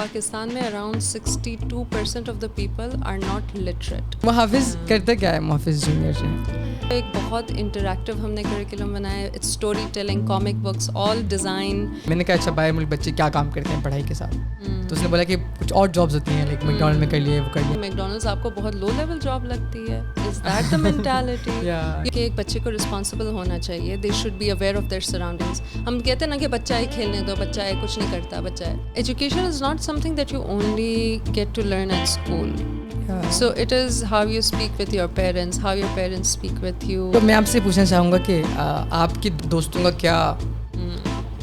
पाकिस्तान में around 62% of the people are not literate. Muhafiz करते क्या है मुहाफिज जूनियर से? एक बहुत इंटरैक्टिव हमने करिकुलम बनाया है। It's story telling, comic books, all design. मैंने कहा अच्छा बाहर मुल्क बच्चे क्या काम करते हैं पढ़ाई के साथ, तो उसने बोला कि कुछ और जॉब्स होती हैं, लाइक मैकडॉनल्ड में कर लिए, वो कर लिए। मैकडॉनल्ड्स आपको बहुत लो लेवल जॉब लगती है? Is that the mentality? कि एक बच्चे को रिस्पॉन्सिबल होना चाहिए, they should be aware of their surroundings. हम कहते हैं ना कि बच्चा है खेलने दो, बच्चा है कुछ नहीं करता, बच्चा है। Education is not something that you only get to learn at school. So it is how you speak with your parents, how your parents speak with you. तो मैं आपसे पूछना चाहूँगा कि आपके दोस्तों का क्या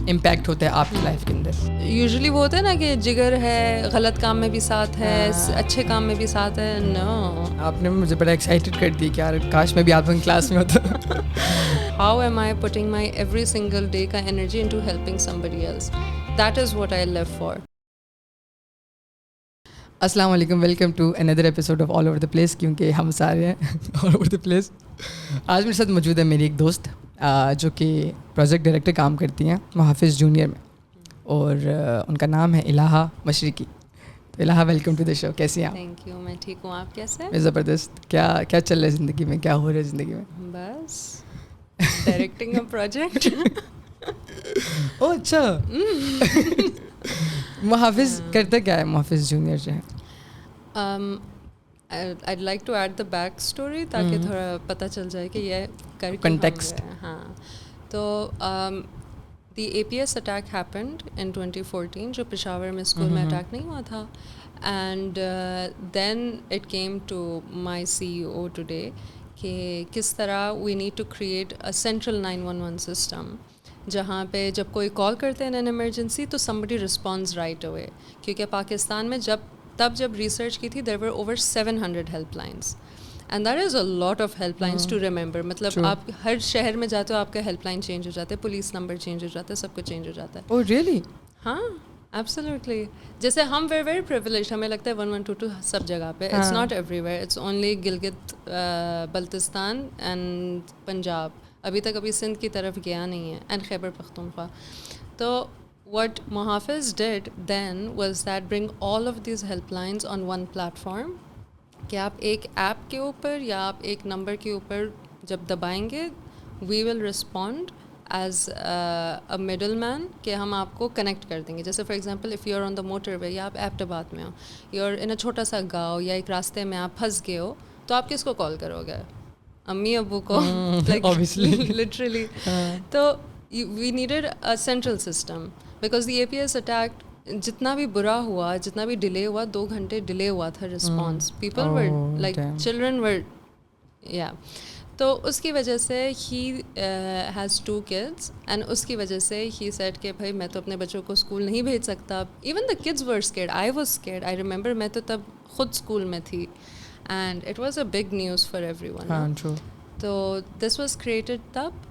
इम्पैक्ट होता है आपकी लाइफ के अंदर? यूजुअली वो होता है ना कि जिगर है, गलत काम में भी साथ है, अच्छे काम में भी साथ है. नो, आपने मुझे बड़ा एक्साइटेड कर दिया कि यार काश मैं भी आपकी क्लास में होता. How am I putting my every single day का energy into helping somebody else? That is what I live for. अस्सलाम वालेकुम, welcome to another episode of all over the place, क्योंकि हम सारे हैं ऑल ओवर द प्लेस. आज मेरे साथ मौजूद है मेरी एक दोस्त जो कि प्रोजेक्ट डायरेक्टर काम करती हैं मुहाफिज जूनियर में, और उनका नाम है इलाहा मशरिकी. तो इलाहा, वेलकम टू द शो. कैसी हैं आप? थैंक यू, मैं ठीक हूँ. आप कैसे हैं? मैं ज़बरदस्त. क्या क्या चल रहा है ज़िंदगी में, क्या हो रहा है ज़िंदगी में? बस डायरेक्टिंग अ प्रोजेक्ट. ओह अच्छा. मुहाफिज करते क्या है मुहाफिज जूनियर जो है? I'd like to add the back story ताकि थोड़ा पता चल जाए कि ये कर क्यों Context. हम गए. हाँ, तो the APS attack happened in 2014, जो पेशावर में स्कूल में अटैक नहीं हुआ था. And then it came to my CEO today कि किस तरह we need to create a central 911 system जहाँ पे जब कोई कॉल करते हैं इन इमरजेंसी तो somebody responds right away. क्योंकि पाकिस्तान में जब रिसर्च की थी, there were over 700 helplines, and that is a lot of helplines to remember. मतलब आप हर शहर में जाते हो, आपका हेल्पलाइन चेंज हो जाता है, पुलिस नंबर चेंज हो जाता है, सब कुछ चेंज हो जाता है. Oh really? हाँ, एब्सोल्युटली. जैसे हम वेरी प्रिविलेज्ड, हमें लगता है 1122 सब जगह पे. It's not everywhere. It's only Gilgit Baltistan and Punjab. अभी तक अभी सिंध की तरफ गया नहीं है, एंड खैबर पख्तूनख्वा. तो what Mohafiz did then was that bring all of these helplines on one platform कि आप एक ऐप के ऊपर या आप एक नंबर के ऊपर जब दबाएंगे, we will respond as a middleman कि हम आपको कनेक्ट कर देंगे. जैसे for example if you are on the motorway या आप एबटाबाद में हो, यू आर इन अ छोटा सा गांव या एक रास्ते में आप फंस गए हो, तो आप किसको कॉल करोगे? अम्मी अब्बू को, like literally. तो we needed a central system because the APS attack जितना भी बुरा हुआ, जितना भी डिले हुआ, 2 घंटे डिले हुआ था response. People were like children were, या. तो उसकी वजह से ही हैज़ 2 kids एंड उसकी वजह से ही सेड कि भाई मैं तो अपने बच्चों को स्कूल नहीं भेज सकता. Even the kids were scared, I was scared. I remember मैं तो तब खुद स्कूल में थी, and it was a big news for everyone. तो दिस वाज क्रिएटेड तब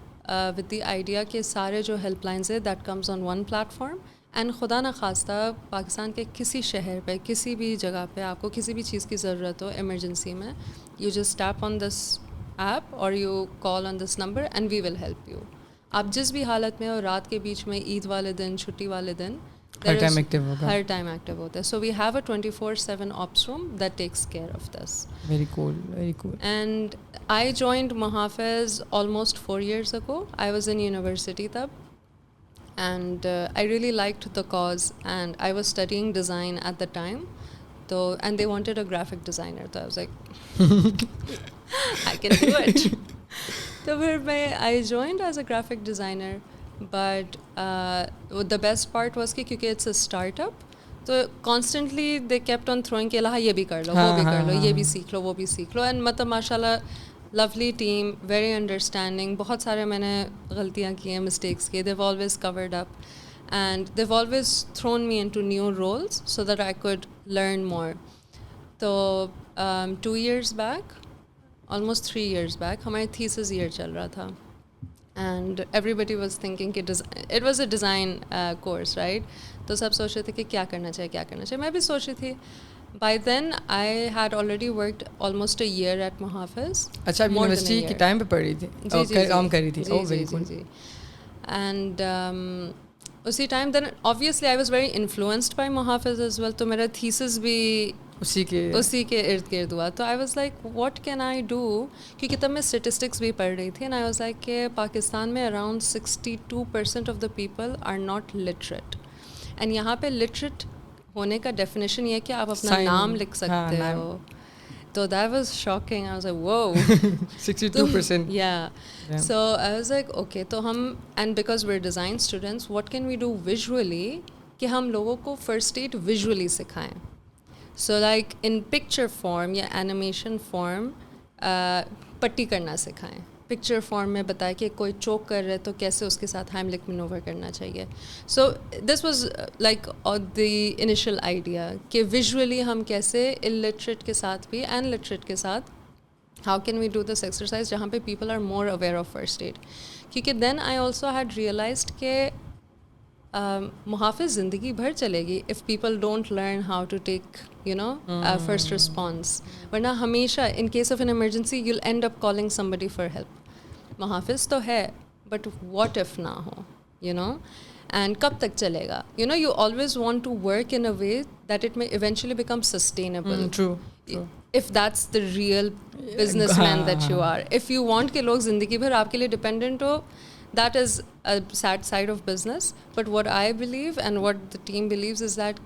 with the idea कि सारे जो हेल्पलाइंस है that comes on one platform, and खुदा न खास्ता पाकिस्तान के किसी शहर पे, किसी भी जगह पे आपको किसी भी चीज़ की ज़रूरत हो इमरजेंसी में, you just tap on this app or you call on this number and we will help you. आप जिस भी हालत में हो, रात के बीच में, ईद वाले दिन, छुट्टी वाले दिन, हर टाइम एक्टिव होगा. हर टाइम एक्टिव होता है. So we have a 24/7 ops room that takes care of this. Very cool, very cool. And I joined Mohafiz almost 4 years ago. I was in university tab, and I really liked the cause, and I was studying design at the time. So, and they wanted a graphic designer. So I was like, I can do it. So I joined as a graphic designer. But the best part was कि क्योंकि it's a startup, तो constantly they kept on throwing कि इलाहा ये भी कर लो, वो भी कर लो, ये भी सीख लो, वो भी सीख लो. एंड मतलब माशाल्लाह lovely team, very understanding. बहुत सारे मैंने गलतियाँ की हैं, mistakes की. They've always covered up, and they've always thrown me into new roles so that I could learn more. तो 2 years back, almost 3 years back, हमारी thesis year चल रहा था. And everybody was thinking it was a design course, right? तो सब सोच रहे थे कि क्या करना चाहिए. मैं भी सोच रही थी. By then I had already worked almost a year at Mohafiz. अच्छा, आप यूनिवर्सिटी के टाइम पे पढ़ रही थी? जी, काम कर रही थी. जी. And उसी time then obviously I was very influenced by Muhafiz as well, तो मेरा थीसिस भी उसी के इर्द गिर्द हुआ. तो I was like what can I do, क्योंकि तब मैं स्टेटिस्टिक्स भी पढ़ रही थी एंड आई वाज लाइक कि पाकिस्तान में around 62% of the people are not literate. And यहाँ पे लिटरेट होने का डेफिनेशन ये है कि आप अपना नाम लिख सकते हो. So that was shocking. I was like, whoa. 62%. Yeah. So I was like, okay, तो हम, and because we're design students, what can we do visually कि हम लोगों को first aid visually सिखाएं. So like in picture form या animation form पट्टी करना सिखाएं. पिक्चर फॉर्म में बताया कि कोई चोक कर रहा है तो कैसे उसके साथ हाइमलिक मैनूवर करना चाहिए. So this was like the initial idea कि विजुअली हम कैसे इलिटरेट के साथ भी एंड लिटरेट के साथ how can we do this exercise जहाँ पे people are more aware of first aid. क्योंकि then I also had realized कि मुहाफिज ज़िंदगी भर चलेगी if people don't learn how to take first response. वरना हमेशा in case of an emergency you'll end up calling somebody for help. Muhafiz तो है but what if ना हो, एंड कब तक चलेगा. You always want to work in a way that it may eventually become sustainable. True. If that's the real businessman that you are. If you want कि लोग ज़िंदगी भर आपके लिए dependent हो, that is a sad side of business. But what I believe and what the team believes is that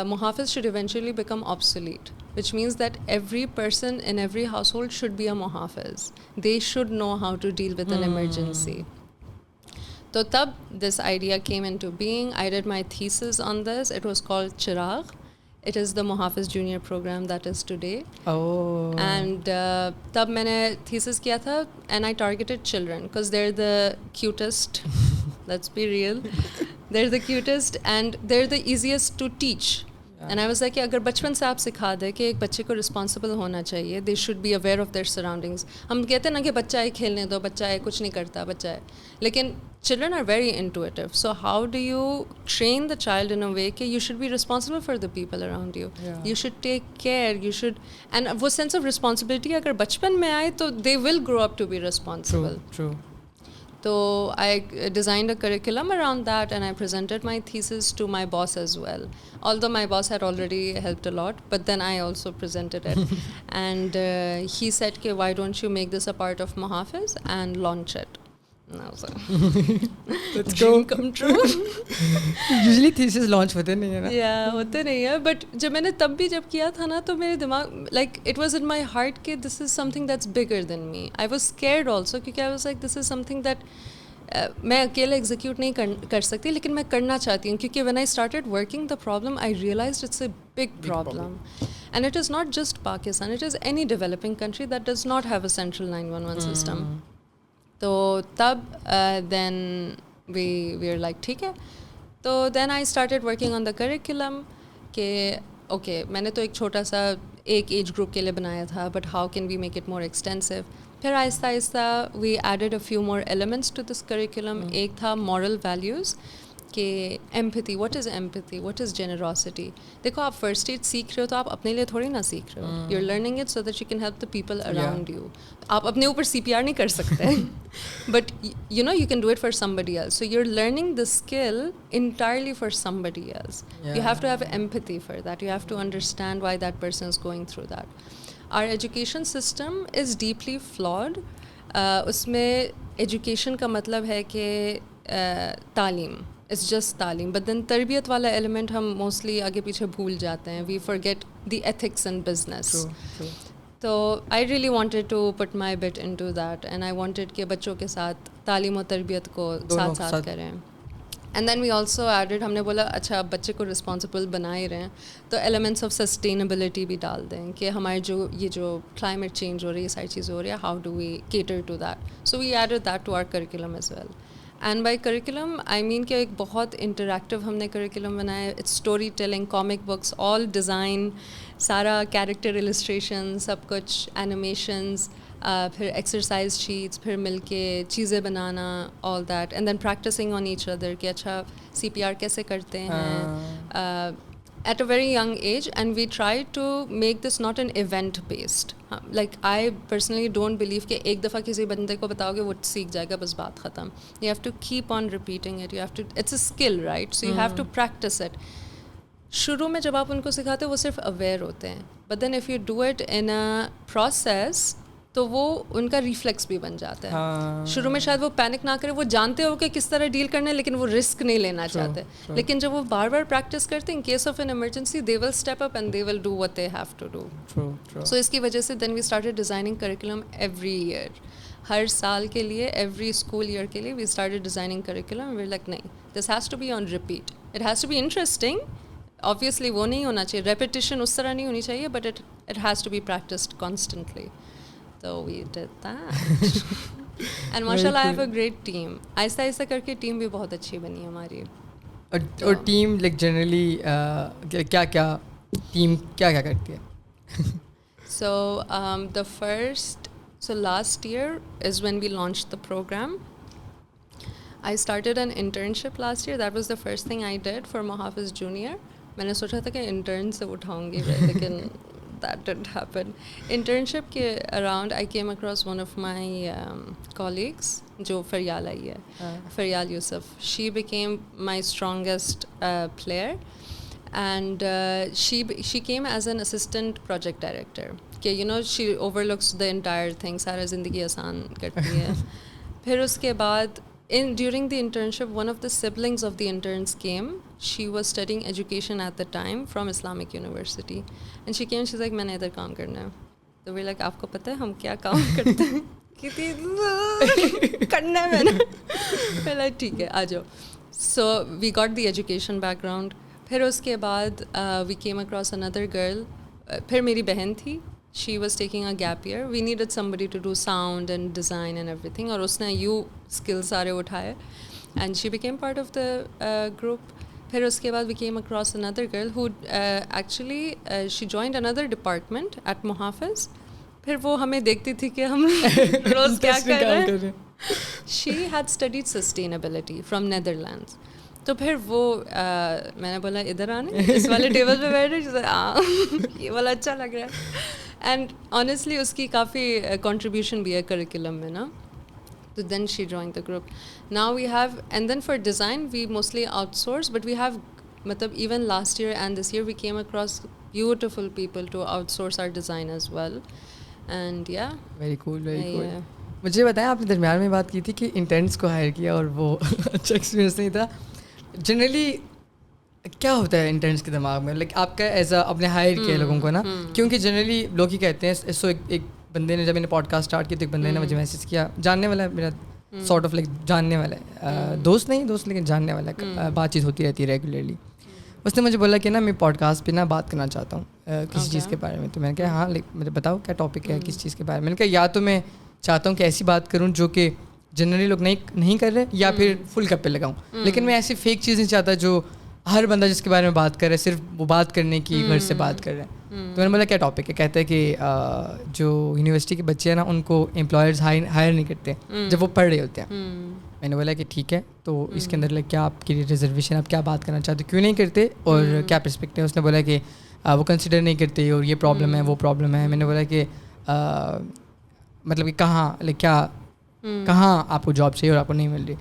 Muhafiz should eventually become obsolete, which means that every person in every household should be a Muhafiz. They should know how to deal with an emergency. So tab this idea came into being. I did my thesis on this. It was called Chirag. It is the Mohafiz Junior program that is today. Oh. And तब मैंने thesis किया था and I targeted children because they're the cutest. Let's be real. They're the cutest and they're the easiest to teach. And I was like कि अगर बचपन से आप सिखा दें कि एक बच्चे को रिस्पॉन्सिबल होना चाहिए, they should be aware of their surroundings. हम कहते हैं ना कि बच्चा है खेलने दो, बच्चा है कुछ नहीं करता, बच्चा है, लेकिन children are very intuitive. So how do you train the child in a way कि you should be responsible for the people around you. Yeah. You should take care. You should, and वो sense of responsibility अगर बचपन में आए तो they will grow up to be responsible. True. So I designed a curriculum around that and I presented my thesis to my boss as well. Although my boss had already helped a lot, but then I also presented it. And he said, "Okay, why don't you make this a part of Muhafiz and launch it?" And I was like, Let's dream come true. Usually thesis launch होते नहीं है ना? Yeah, होते नहीं है. But जब मैंने तब भी जब किया था ना तो मेरे दिमाग, like it was in my heart कि this is something that's bigger than me. I was scared also क्योंकि I was like this is something that मैं अकेले एग्जीक्यूट नहीं कर सकती, लेकिन मैं करना चाहती हूँ क्योंकि when I started working the problem I realized it's a big problem. And it is not just Pakistan, it is any developing country that does not have a central 911 system. तो तब then we were like ठीक है. तो then I started working on the curriculum कि okay मैंने तो एक छोटा सा एक एज ग्रुप के लिए बनाया था, but how can we make it more extensive. फिर Aahista Aahista we added a few more elements to this curriculum. एक था moral values कि empathy, what is empathy, what is generosity. देखो आप first aid सीख रहे हो तो आप अपने लिए थोड़ी ना सीख रहे हो. You're learning it so that you can help the people around you. आप अपने ऊपर CPR नहीं कर सकते. But you know you can do it for somebody else. So you're learning the skill entirely for somebody else. You have to have empathy for that. You have to understand why that person is going through that. Our education system is deeply flawed. उसमें education का मतलब है कि तालीम, it's just तालीम, but then तरबियत वाला element हम mostly आगे पीछे भूल जाते हैं. We forget the ethics in business. True. तो I really wanted to put my bit into that and I wanted कि बच्चों के साथ तालीम और तरबियत को साथ साथ करें. And then we also added, हमने बोला अच्छा अब बच्चे को रिस्पॉन्सिबल बना ही रहे हैं तो एलिमेंट्स ऑफ सस्टेनेबिलिटी भी डाल दें कि हमारे जो क्लाइमेट चेंज हो रही है, सारी चीज़ें हो रही है, how do we cater to that. So we added that to our curriculum as well. And by curriculum I mean कि एक बहुत इंटरैक्टिव हमने करिकुलम बनाया. It's story telling, comic books, all design, सारा कैरेक्टर इलस्ट्रेशन, सब कुछ, animations, फिर exercise sheets, फिर मिलके चीज़ें बनाना, all that, and then practicing on each other कि अच्छा CPR कैसे करते हैं, at a very young age, and we try to make this not an event based. Like I personally don't believe कि एक दफ़ा किसी बंदे को बताओगे वो सीख जाएगा बस बात ख़त्म. You have to keep on repeating it. You have to, it's a skill, right? So you have to practice it. शुरू में जब आप उनको सिखाते हो वो सिर्फ अवेयर होते हैं, but then if you do it in a process तो वो उनका रिफ्लेक्स भी बन जाता है. शुरू में शायद वो पैनिक ना करे, वो जानते हो कि किस तरह डील करना है, लेकिन वो रिस्क नहीं लेना चाहते. लेकिन जब वो बार बार प्रैक्टिस करते हैं, in case of an emergency they will step up and they will do what they have to do. So इसकी वजह से then we started designing curriculum every year. हर साल के लिए, एवरी स्कूल ईयर के लिए we started designing curriculum. We like नहीं, this has to be on repeat. It has to be interesting. Obviously वो नहीं होना चाहिए, रेपिटिशन उस तरह नहीं होनी चाहिए, but it has to be practised constantly. So we did that. And mashallah I have a great team. Aahista Aahista करके टीम भी बहुत अच्छी बनी हमारी. और टीम लाइक जनरली क्या क्या टीम क्या क्या करती है? So last year is when we launched the program. I started an internship last year. That was the first thing I did for Mohafiz Junior. मैंने सोचा था कि इंटर्न से उठाऊंगी, लेकिन that didn't happen. Internship के around I came across one of my colleagues जो फरियाल आई है, फरियाल Yusuf. She became my strongest player, and she came as an assistant project director. कि you know she overlooks the entire thing, सारा ज़िंदगी आसान करती है. फिर उसके बाद during the internship, one of the siblings of the interns came. She was studying education at the time from Islamic University, and she came. She's like, मैंने इधर काम करना है. तो we're like, आपको पता है हम क्या काम करते हैं? कितनी करना है मैंने. we're like, ठीक है, आ जाओ. So we got the education background. फिर उसके बाद we came across another girl. फिर मेरी बहन थी. She was taking a gap year. We needed somebody to do sound and design and everything. और उसने skills सारे उठाए, and she became part of the group. फिर उसके बाद we came across another girl who actually she joined another department at Muhafiz. फिर वो हमें देखती थी कि हम रोज क्या कर रहे हैं. She had studied sustainability from Netherlands. तो फिर वो मैंने बोला इधर आने, इस वाले टेबल पे बैठे. ये वाला अच्छा लग रहा है. And honestly उसकी काफ़ी contribution भी है curriculum में ना. So then she joined the group. Now we have, and then for design we mostly outsource, but we have मतलब even last year and this year we came across beautiful people to outsource our design as well. And yeah. Very cool. मुझे बताएं, आपने दरम्यान में बात की थी कि इंटर्न्स को हायर किया और वो अच्छा एक्सपीरियंस नहीं था. जनरली क्या होता है इंटर्न्स के दिमाग में? लाइक आपका एज आपने हायर किया लोगों को ना, क्योंकि जनरली लोग ही कहते हैं. सो एक बंदे ने, जब मैंने पॉडकास्ट स्टार्ट किया तो एक बंदे ने मुझे मैसेज किया, जानने वाला है मेरा, सॉर्ट ऑफ लाइक जानने वाला है, दोस्त नहीं दोस्त लेकिन जानने वाला है, बातचीत होती रहती है रेगुलरली. उसने मुझे बोला कि ना मैं पॉडकास्ट पे ना बात करना चाहता हूँ किसी चीज़ के बारे में. तो मैंने कहा हाँ, लाइक मुझे बताओ क्या टॉपिक है, किस चीज़ के बारे में. मैंने कहा या तो मैं चाहता हूँ कि ऐसी बात करूँ जो कि जनरली लोग नहीं कर रहे, या फिर फुल गप्पे लगाऊँ. लेकिन मैं ऐसी फेक चीज़ नहीं चाहता जो हर बंदा जिसके बारे में बात कर रहा है सिर्फ वो बात करने की घर से बात कर रहे हैं. तो मैंने बोला क्या टॉपिक है? कहता है कि जो यूनिवर्सिटी के बच्चे हैं ना उनको एम्प्लॉयर्स हायर नहीं करते जब वो पढ़ रहे होते हैं. मैंने बोला कि ठीक है, तो इसके अंदर लाइक क्या आपकी रिजर्वेशन, आप क्या बात करना चाहते हो, क्यों नहीं करते और क्या पर्सपेक्टिव है. उसने बोला कि वो कंसिडर नहीं करते और ये प्रॉब्लम है वो प्रॉब्लम है. मैंने बोला कि मतलब कि कहाँ लाइक क्या कहाँ आपको जॉब चाहिए और आपको नहीं मिल रही.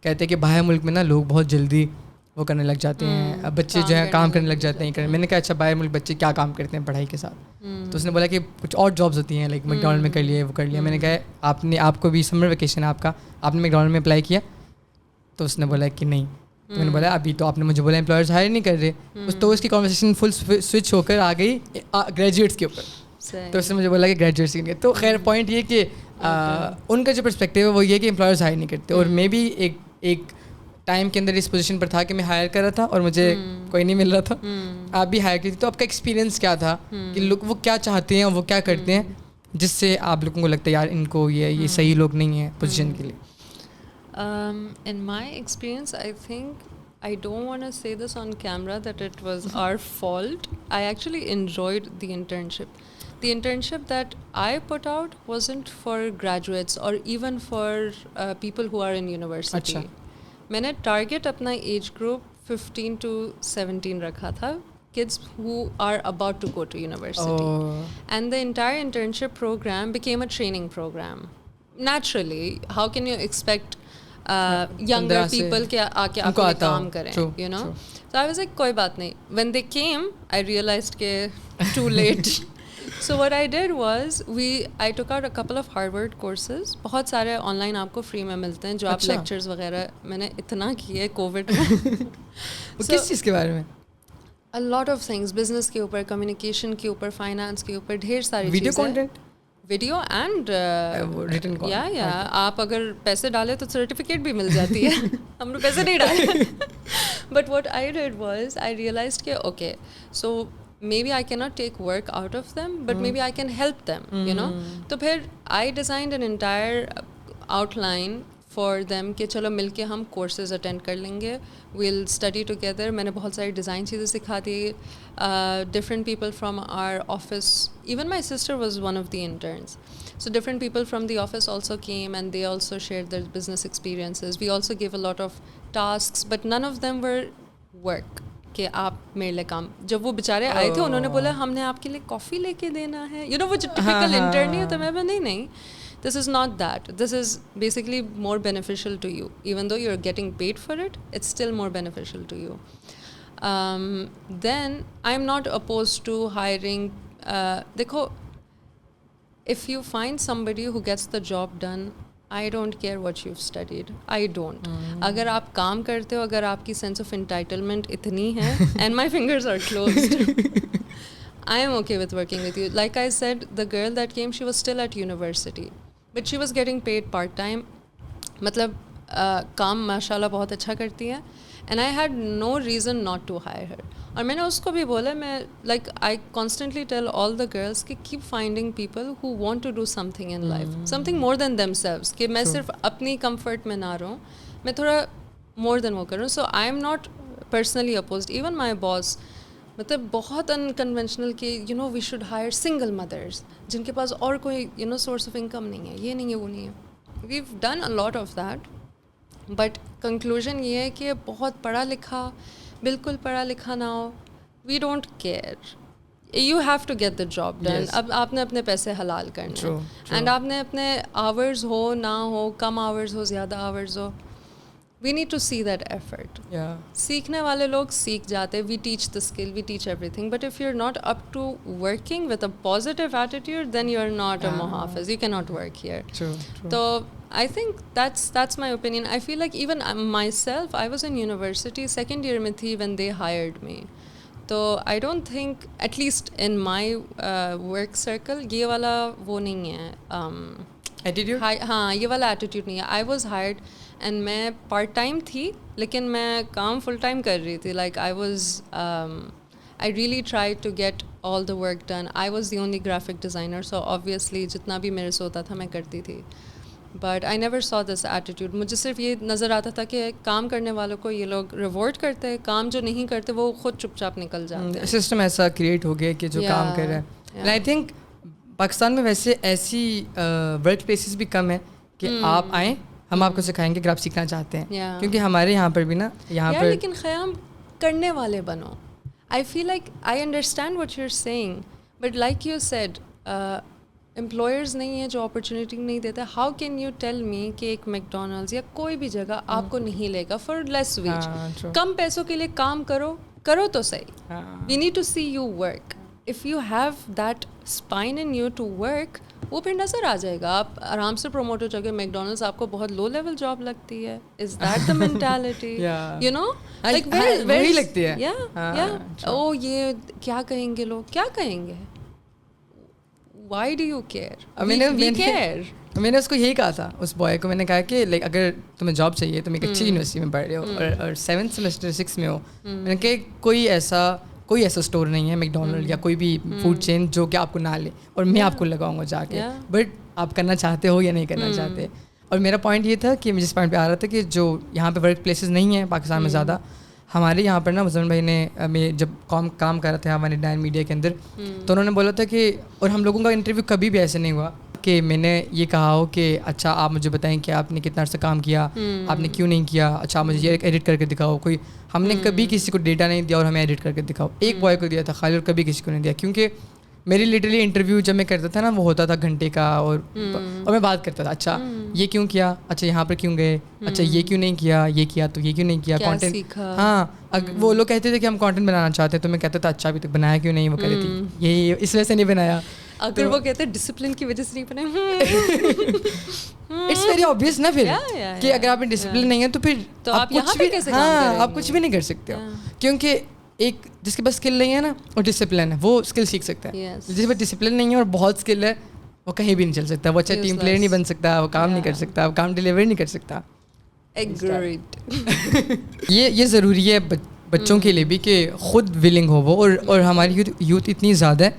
कहते हैं कि बाहर मुल्क में ना लोग बहुत जल्दी वो करने लग जाते हैं, अब बच्चे जो है काम करने लग जाते हैं. मैंने कहा अच्छा बाहर मुल्क बच्चे क्या काम करते हैं पढ़ाई के साथ? तो उसने बोला कि कुछ और जॉब्स होती हैं, लाइक मैकडॉनल्ड में कर लिए, वो कर लिया. मैंने कहा आपको भी समर वेकेशन है आपने मैकडॉनल्ड में अप्लाई किया? तो उसने बोला कि नहीं. तो मैंने बोला अभी तो आपने मुझे बोला एम्प्लॉयर्स हायर नहीं कर रहे. तो उसकी कॉन्वर्सेशन फुल स्विच होकर आ गई ग्रेजुएट्स के ऊपर. तो उसने मुझे बोला कि ग्रेजुएट्स के. तो खैर पॉइंट ये कि उनका जो पर्सपेक्टिव है वो ये कि एम्प्लॉयर्स हायर नहीं करते. और मे भी एक टाइम के अंदर इस पोजीशन पर था कि मैं हायर कर रहा था और मुझे कोई नहीं मिल रहा था. आप भी हायर की थी, तो आपका एक्सपीरियंस क्या था कि लोग वो क्या चाहते हैं और वो क्या करते हैं जिससे आप लोगों को लगता है यार इनको ये सही लोग नहीं है पोजीशन के लिए? In my experience, I think I don't want to say this on camera that it was our fault. I actually enjoyed the internship. The internship that I put out wasn't for graduates or even for people who are in university. मैंने target अपना age group 15 to 17 रखा था kids who are about to go to university. And the entire internship program became a training program. Naturally, how can you expect younger people के आके आपके लिए काम करें, you know? So I was like, कोई बात नहीं. When they came, I realized के too late. So what I did was I took out a couple of Harvard courses. बहुत सारे online आपको free में मिलते हैं जो आप lectures वगैरह मैंने इतना किए COVID में. किस चीज़ के बारे में? A lot of things, business के ऊपर, communication के ऊपर, finance के ऊपर, ढेर सारी चीज़ें. Video content? Video and written या आप अगर पैसे डालें तो सर्टिफिकेट भी मिल जाती है. हम लोग पैसे नहीं डाले. But what I did was I realized कि okay so maybe I cannot take work out of them, but maybe I can help them, you know. तो फिर I designed an entire outline for them कि चलो मिलके हम courses attend कर लेंगे, we'll study together. मैंने बहुत सारी design चीज़ें सिखा दी. Different people from our office, even my sister was one of the interns. So different people from the office also came and they also shared their business experiences. We also gave a lot of tasks, but none of them were work. कि आप मेरे लिए काम. जब वो बेचारे आए थे उन्होंने बोला हमने आपके लिए कॉफ़ी लेके देना है. You know वो जो typical intern नहीं होता. मैं बोला नहीं. This is not that. This is basically more beneficial to you. Even though you're getting paid for it, it's still more beneficial to you. Then I'm not opposed to hiring. देखो, if you find somebody who gets the job done, I don't care what you've studied. I don't. अगर आप काम करते हो, अगर आपकी sense of entitlement इतनी है, and my fingers are closed, I am okay with working with you. Like I said, the girl that came, she was still at university, but she was getting paid part-time. मतलब काम माशाल्लाह बहुत अच्छा करती है, and I had no reason not to hire her. और मैंने उसको भी बोला, मैं like I constantly tell all the girls कि keep finding people who want to do something in life, something more than themselves. कि मैं सिर्फ अपनी comfort में ना रहूँ, मैं थोड़ा more than वो करूँ. So I am not personally opposed. Even my boss, मतलब बहुत unconventional कि you know we should hire single mothers जिनके पास और कोई you know source of income नहीं है, ये नहीं है, वो नहीं है. We've done a lot of that, but conclusion ये है कि बहुत पढ़ा लिखा, बिल्कुल पढ़ा लिखा ना हो, we don't care. You have to get the job done. Yes. अब आपने अपने पैसे हलाल करने हैं. And आपने अपने hours हो ना हो, कम hours हो, ज़्यादा hours हो, we need to see that effort. Yeah. सीखने वाले लोग सीख जाते. We teach the skill, we teach everything. But if you're not up to working with a positive attitude, then you're not a Mohafiz. You cannot work here. True. So I think that's my opinion. I feel like even myself, I was in university, second year में थी when they hired me. So I don't think, at least in my work circle, ये वाला वो नहीं है. Attitude? हाँ, ये वाला attitude नहीं है. I was hired and मैं part time थी, लेकिन मैं काम full time कर रही थी. Like I was, I really tried to get all the work done. I was the only graphic designer, so obviously जितना भी मेरे से होता था मैं करती थी. But I never saw this attitude. मुझे सिर्फ ये नज़र आता था कि काम करने वालों को ये लोग रिवॉर्ड करते हैं, काम जो नहीं करते वो खुद चुपचाप निकल जाते हैं. सिस्टम ऐसा क्रिएट हो गया कि जो काम कर रहा है. एंड आई थिंक पाकिस्तान में वैसे ऐसी वर्क प्लेसेस भी कम है कि आप आएँ, हम आपको सिखाएंगे अगर आप सीखना चाहते हैं. क्योंकि हमारे यहाँ पर भी ना यहाँ पर लेकिन ख़याम करने वाले बनो. I feel like I understand what you're saying, but like you said, employers नहीं है जो अपॉर्चुनिटी नहीं देता. How can you tell me कि एक मैकडोनल्ड्स या कोई भी जगह आपको नहीं लेगा फॉर लेस वेज. कम पैसों के लिए काम करो तो सही. We need to see you work. If you have that spine in you to work, वो फिर नज़र आ जाएगा. आप आराम से प्रमोट हो जाओगे. मैकडोनल्ड्स आपको बहुत लो लेवल जॉब लगती है. Is that the mentality? You know like very लगती है. या ओ ये क्या कहेंगे लोग, क्या कहेंगे. Why do you care? We care. मैंने उसको यही कहा था, उस बॉय को मैंने कहा कि लाइक अगर तुम्हें जॉब चाहिए, तुम एक अच्छी यूनिवर्सिटी में पढ़ रहे हो और 7th सेमेस्टर 6 में हो, मैंने कहा कोई ऐसा स्टोर नहीं है मैकडोनल्ड या कोई भी फूड चेन जो कि आपको ना ले और मैं आपको लगाऊंगा जाके. बट आप करना चाहते हो या नहीं करना चाहते. और मेरा पॉइंट ये था कि मैं जिस पॉइंट पे आ रहा था कि जो यहाँ पे वर्क प्लेसेस नहीं है पाकिस्तान में ज़्यादा. हमारे यहाँ पर ना मुजम्मिल भाई ने मैं जब काम कर रहा था हमारे डायन मीडिया के अंदर, तो उन्होंने बोला था कि, और हम लोगों का इंटरव्यू कभी भी ऐसे नहीं हुआ कि मैंने ये कहा हो कि अच्छा आप मुझे बताएं कि आपने कितना अर्सा काम किया, आपने क्यों नहीं किया, अच्छा मुझे ये एडिट करके दिखाओ। कोई हमने कभी किसी को डेटा नहीं दिया और हमें एडिट करके दिखाओ। एक बॉय को दिया था खाली और कभी किसी को नहीं दिया, क्योंकि मेरी लिटरली इंटरव्यू जब मैं करता था ना वो होता था घंटे का, और मैं बात करता था अच्छा ये क्यों किया, अच्छा यहाँ पर क्यों गए, अच्छा ये क्यों नहीं किया, ये किया तो ये क्यों नहीं किया, कंटेंट। हाँ, वो लोग कहते थे कि हम कंटेंट बनाना चाहते हैं, तो मैं कहता था अच्छा अभी तक बनाया क्यों नहीं, वो कह रही थी ये इस वजह से नहीं बनाया। अगर वो कहते हैं डिसिप्लिन की वजह से नहीं बनाया, इट्स वेरी ऑब्वियस ना फिर कि अगर आप में डिसिप्लिन नहीं है तो फिर तो आप यहाँ पे कैसे काम करेंगे? आप कुछ भी नहीं कर सकते हो, क्योंकि एक जिसके पास स्किल नहीं है ना और डिसिप्लिन है वो स्किल सीख सकता है। जिसके पास डिसिप्लिन नहीं है और बहुत स्किल है वो कहीं भी नहीं चल सकता, वो अच्छा टीम प्लेयर नहीं बन सकता, वो काम नहीं कर सकता, वो काम डिलीवर नहीं कर सकता। ये ज़रूरी है बच्चों के लिए भी कि खुद विलिंग हो वो, और हमारी यूथ इतनी ज़्यादा है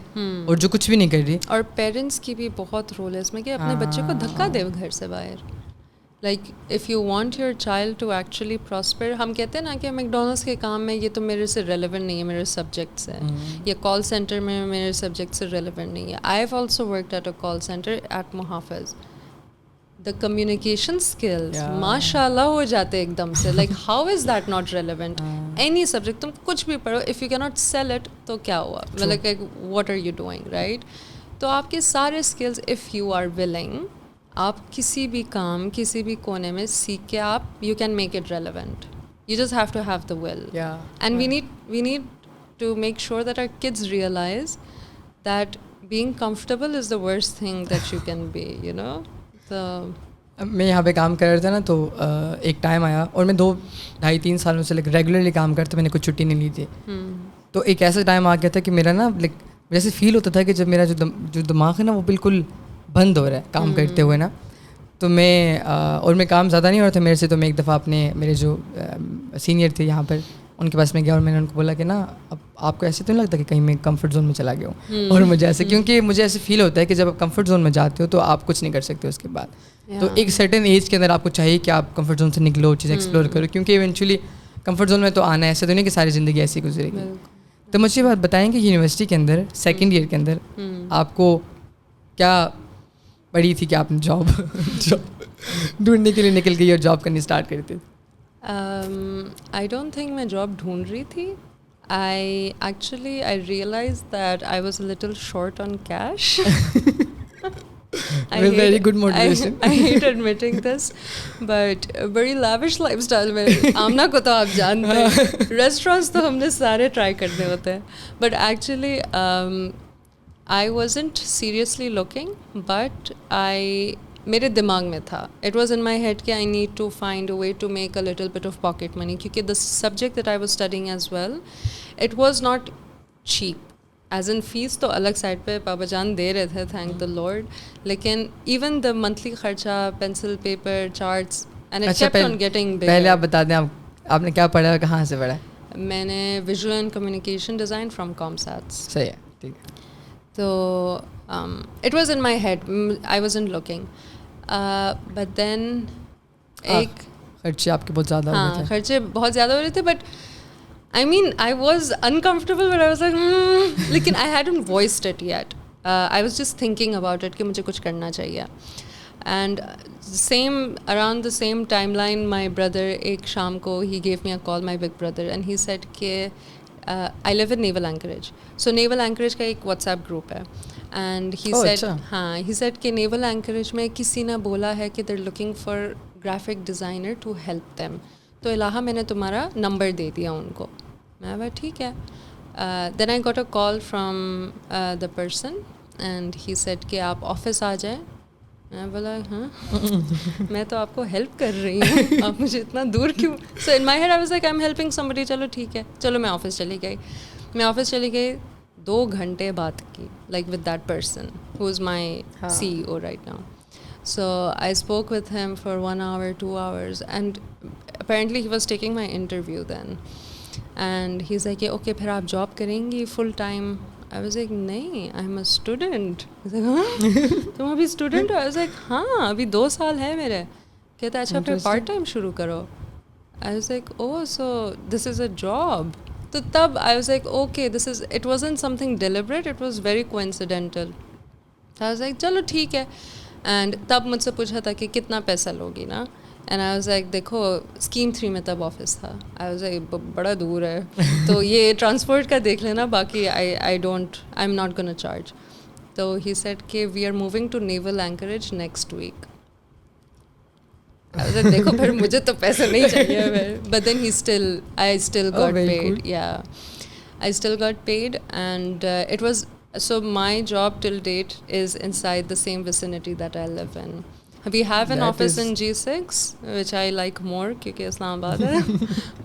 और जो कुछ भी नहीं कर रही। और पेरेंट्स की भी बहुत रोल है इसमें कि अपने बच्चे को धक्का दे घर से बाहर। Like if you want your child to actually prosper, हम कहते हैं ना कि मैकडोनल्ड्स के काम में ये तो मेरे से रेलेवेंट नहीं है, मेरे सब्जेक्ट से, या कॉल सेंटर में मेरे सब्जेक्ट से रेलेवेंट नहीं है। I have also worked at a call centre at Muhafiz. The communication skills माशाल्लाह हो जाते एकदम से। Like how is that not relevant? Any subject तुम कुछ भी पढ़ो, if you can not sell it तो क्या हुआ, मतलब what are you doing, right? तो आपके सारे skills if you are willing, आप किसी भी काम किसी भी कोने में सीख के आप you can make it relevant. You just have to have the will, and we need to make sure that our kids realise that being comfortable is the worst thing that you can be, you know. तो मैं यहाँ पे काम कर रहा था ना, तो एक टाइम आया और मैं 2-2.5-3 सालों से रेगुलरली काम करता, मैंने कुछ छुट्टी नहीं ली थी। तो एक ऐसा टाइम आ गया था कि मेरा ना जैसे फील होता था कि जब मेरा जो दिमाग है ना वो बिल्कुल बंद हो रहा है काम करते हुए ना, तो मैं और मैं काम ज़्यादा नहीं हो रहा था मेरे से, तो मैं एक दफ़ा अपने मेरे जो सीनियर थे यहाँ पर उनके पास में गया और मैंने उनको बोला कि ना अब आपको ऐसे तो नहीं लगता कि कहीं मैं कंफर्ट जोन में चला गया हूँ? और मुझे ऐसे क्योंकि मुझे ऐसे फील होता है कि जब आप कंफर्ट जोन में जाते हो तो आप कुछ नहीं कर सकते उसके बाद। तो एक सर्टेन एज के अंदर आपको चाहिए कि आप कंफर्ट जोन से निकलो, चीज़ें एक्सप्लोर करो, क्योंकि इवेंचुअली कंफर्ट जोन में तो आना है, ऐसे तो नहीं कि सारी ज़िंदगी ऐसी गुजरेगी। तो मुझे बात बताएं कि यूनिवर्सिटी के अंदर सेकेंड ईयर के अंदर आपको क्या पड़ी थी कि आपने जॉब ढूंढने के लिए निकल गई और जॉब करनी स्टार्ट करी थी? I don't think मैं जॉब ढूंढ रही थी. I realized that I was a little short on cash. Very good motivation. I hate admitting this, but very lavish lifestyle में आमना को तो आप जानते हैं, restaurants तो हमने सारे try करने होते हैं. But actually I wasn't seriously looking, but मेरे दिमाग में था, it was in my head कि I need to find a way to make a little bit of pocket money, क्योंकि the subject that I was studying as well, it was not cheap. As in fees तो अलग side पे पापा जान दे रहे थे, thank the Lord, लेकिन even the monthly खर्चा, pencil, paper, charts, and it kept on getting bigger. पहले आप बता दें आपने क्या पढ़ा और कहाँ से पढ़ा? मैंने visual and communication design from ComSats. सही है, ठीक है. तो it was in my head, I wasn't looking. But then एक खर्चे आपके बहुत ज़्यादा हो रहे थे. खर्चे बहुत ज़्यादा हो रहे थे, but I mean I was uncomfortable, but I was like लेकिन I hadn't voiced it yet. I was just thinking about it कि मुझे कुछ करना चाहिए. And around the same timeline, my brother एक शाम को he gave me a call, my big brother, and he said कि I live in Naval Anchorage. So Naval Anchorage का एक WhatsApp group है. And he said हाँ, he said कि Naval Anchorage में किसी ने बोला है कि they're looking for graphic designer to help them. तो इलाहा मैंने तुम्हारा नंबर दे दिया उनको. मैं बोला ठीक है. Then I got a call from the person and he said कि आप ऑफिस आ जाए. मैं बोला हाँ मैं तो आपको हेल्प कर रही हूँ, आप मुझे इतना दूर क्यों? So in my head I was like I'm helping somebody. चलो ठीक है, चलो मैं ऑफिस चली गई. मैं ऑफिस चली गई, 2 घंटे बात की like with that person who is my CEO right now. So I spoke with him for 1 hour, 2 hours, and apparently he was taking my interview then. And he's like, okay, फिर आप job करेंगी full time? I was like, नहीं, I'm a student. He's like, हाँ तुम अभी student हो? I was like, हाँ अभी 2 साल है मेरे. कहता अच्छा फिर part time शुरू करो. I was like, oh, so this is a job. तो तब I was like, okay, it wasn't something deliberate, it was very coincidental. तो आई वाज लाइक चलो ठीक है. एंड तब मुझसे पूछा था कि कितना पैसा लोगी ना. एंड आई वाज लाइक देखो स्कीम 3 में तब ऑफिस था. आई वाज लाइक बड़ा दूर है तो ये ट्रांसपोर्ट का देख लेना, बाकी I am not gonna charge. तो ही सेड कि we are moving to naval anchorage next week. देखो फिर मुझे तो पैसे नहीं चाहिए, but then I still got paid. या I still got paid, and it was so my job till date is inside the same vicinity that I live in. We have an office in G6, which I like more because Islamabad hai,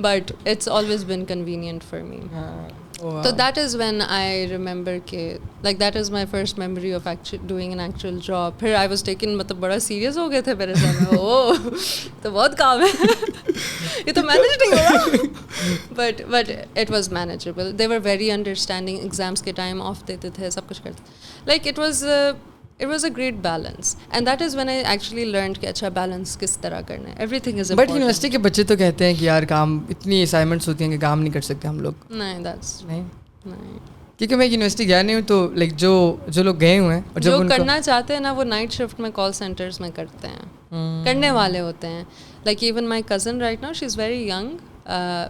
but it's always been convenient for me. Wow. So that is when I remember like that is my first memory of doing an actual job. फिर I was taken मतलब बड़ा serious हो गए थे मेरे सामने. तो बहुत काम है ये तो manage नहीं हो रहा. But it was manageable. They were very understanding. Exams के time off देते थे, सब कुछ करते. Like it was a great balance, and that is when I actually learned कि अच्छा balance किस तरह करना है. Everything is important. But university के बच्चे तो कहते हैं कि यार काम इतनी assignments होती हैं कि काम नहीं कर सकते हम लोग. नहीं. क्योंकि मैं यूनिवर्सिटी गया नहीं हूँ, तो लाइक जो लोग गए हुए हैं और जो करना चाहते हैं ना वो नाइट शिफ्ट में कॉल सेंटर्स में करते हैं. करने वाले होते हैं. Like even my cousin right now she is very young,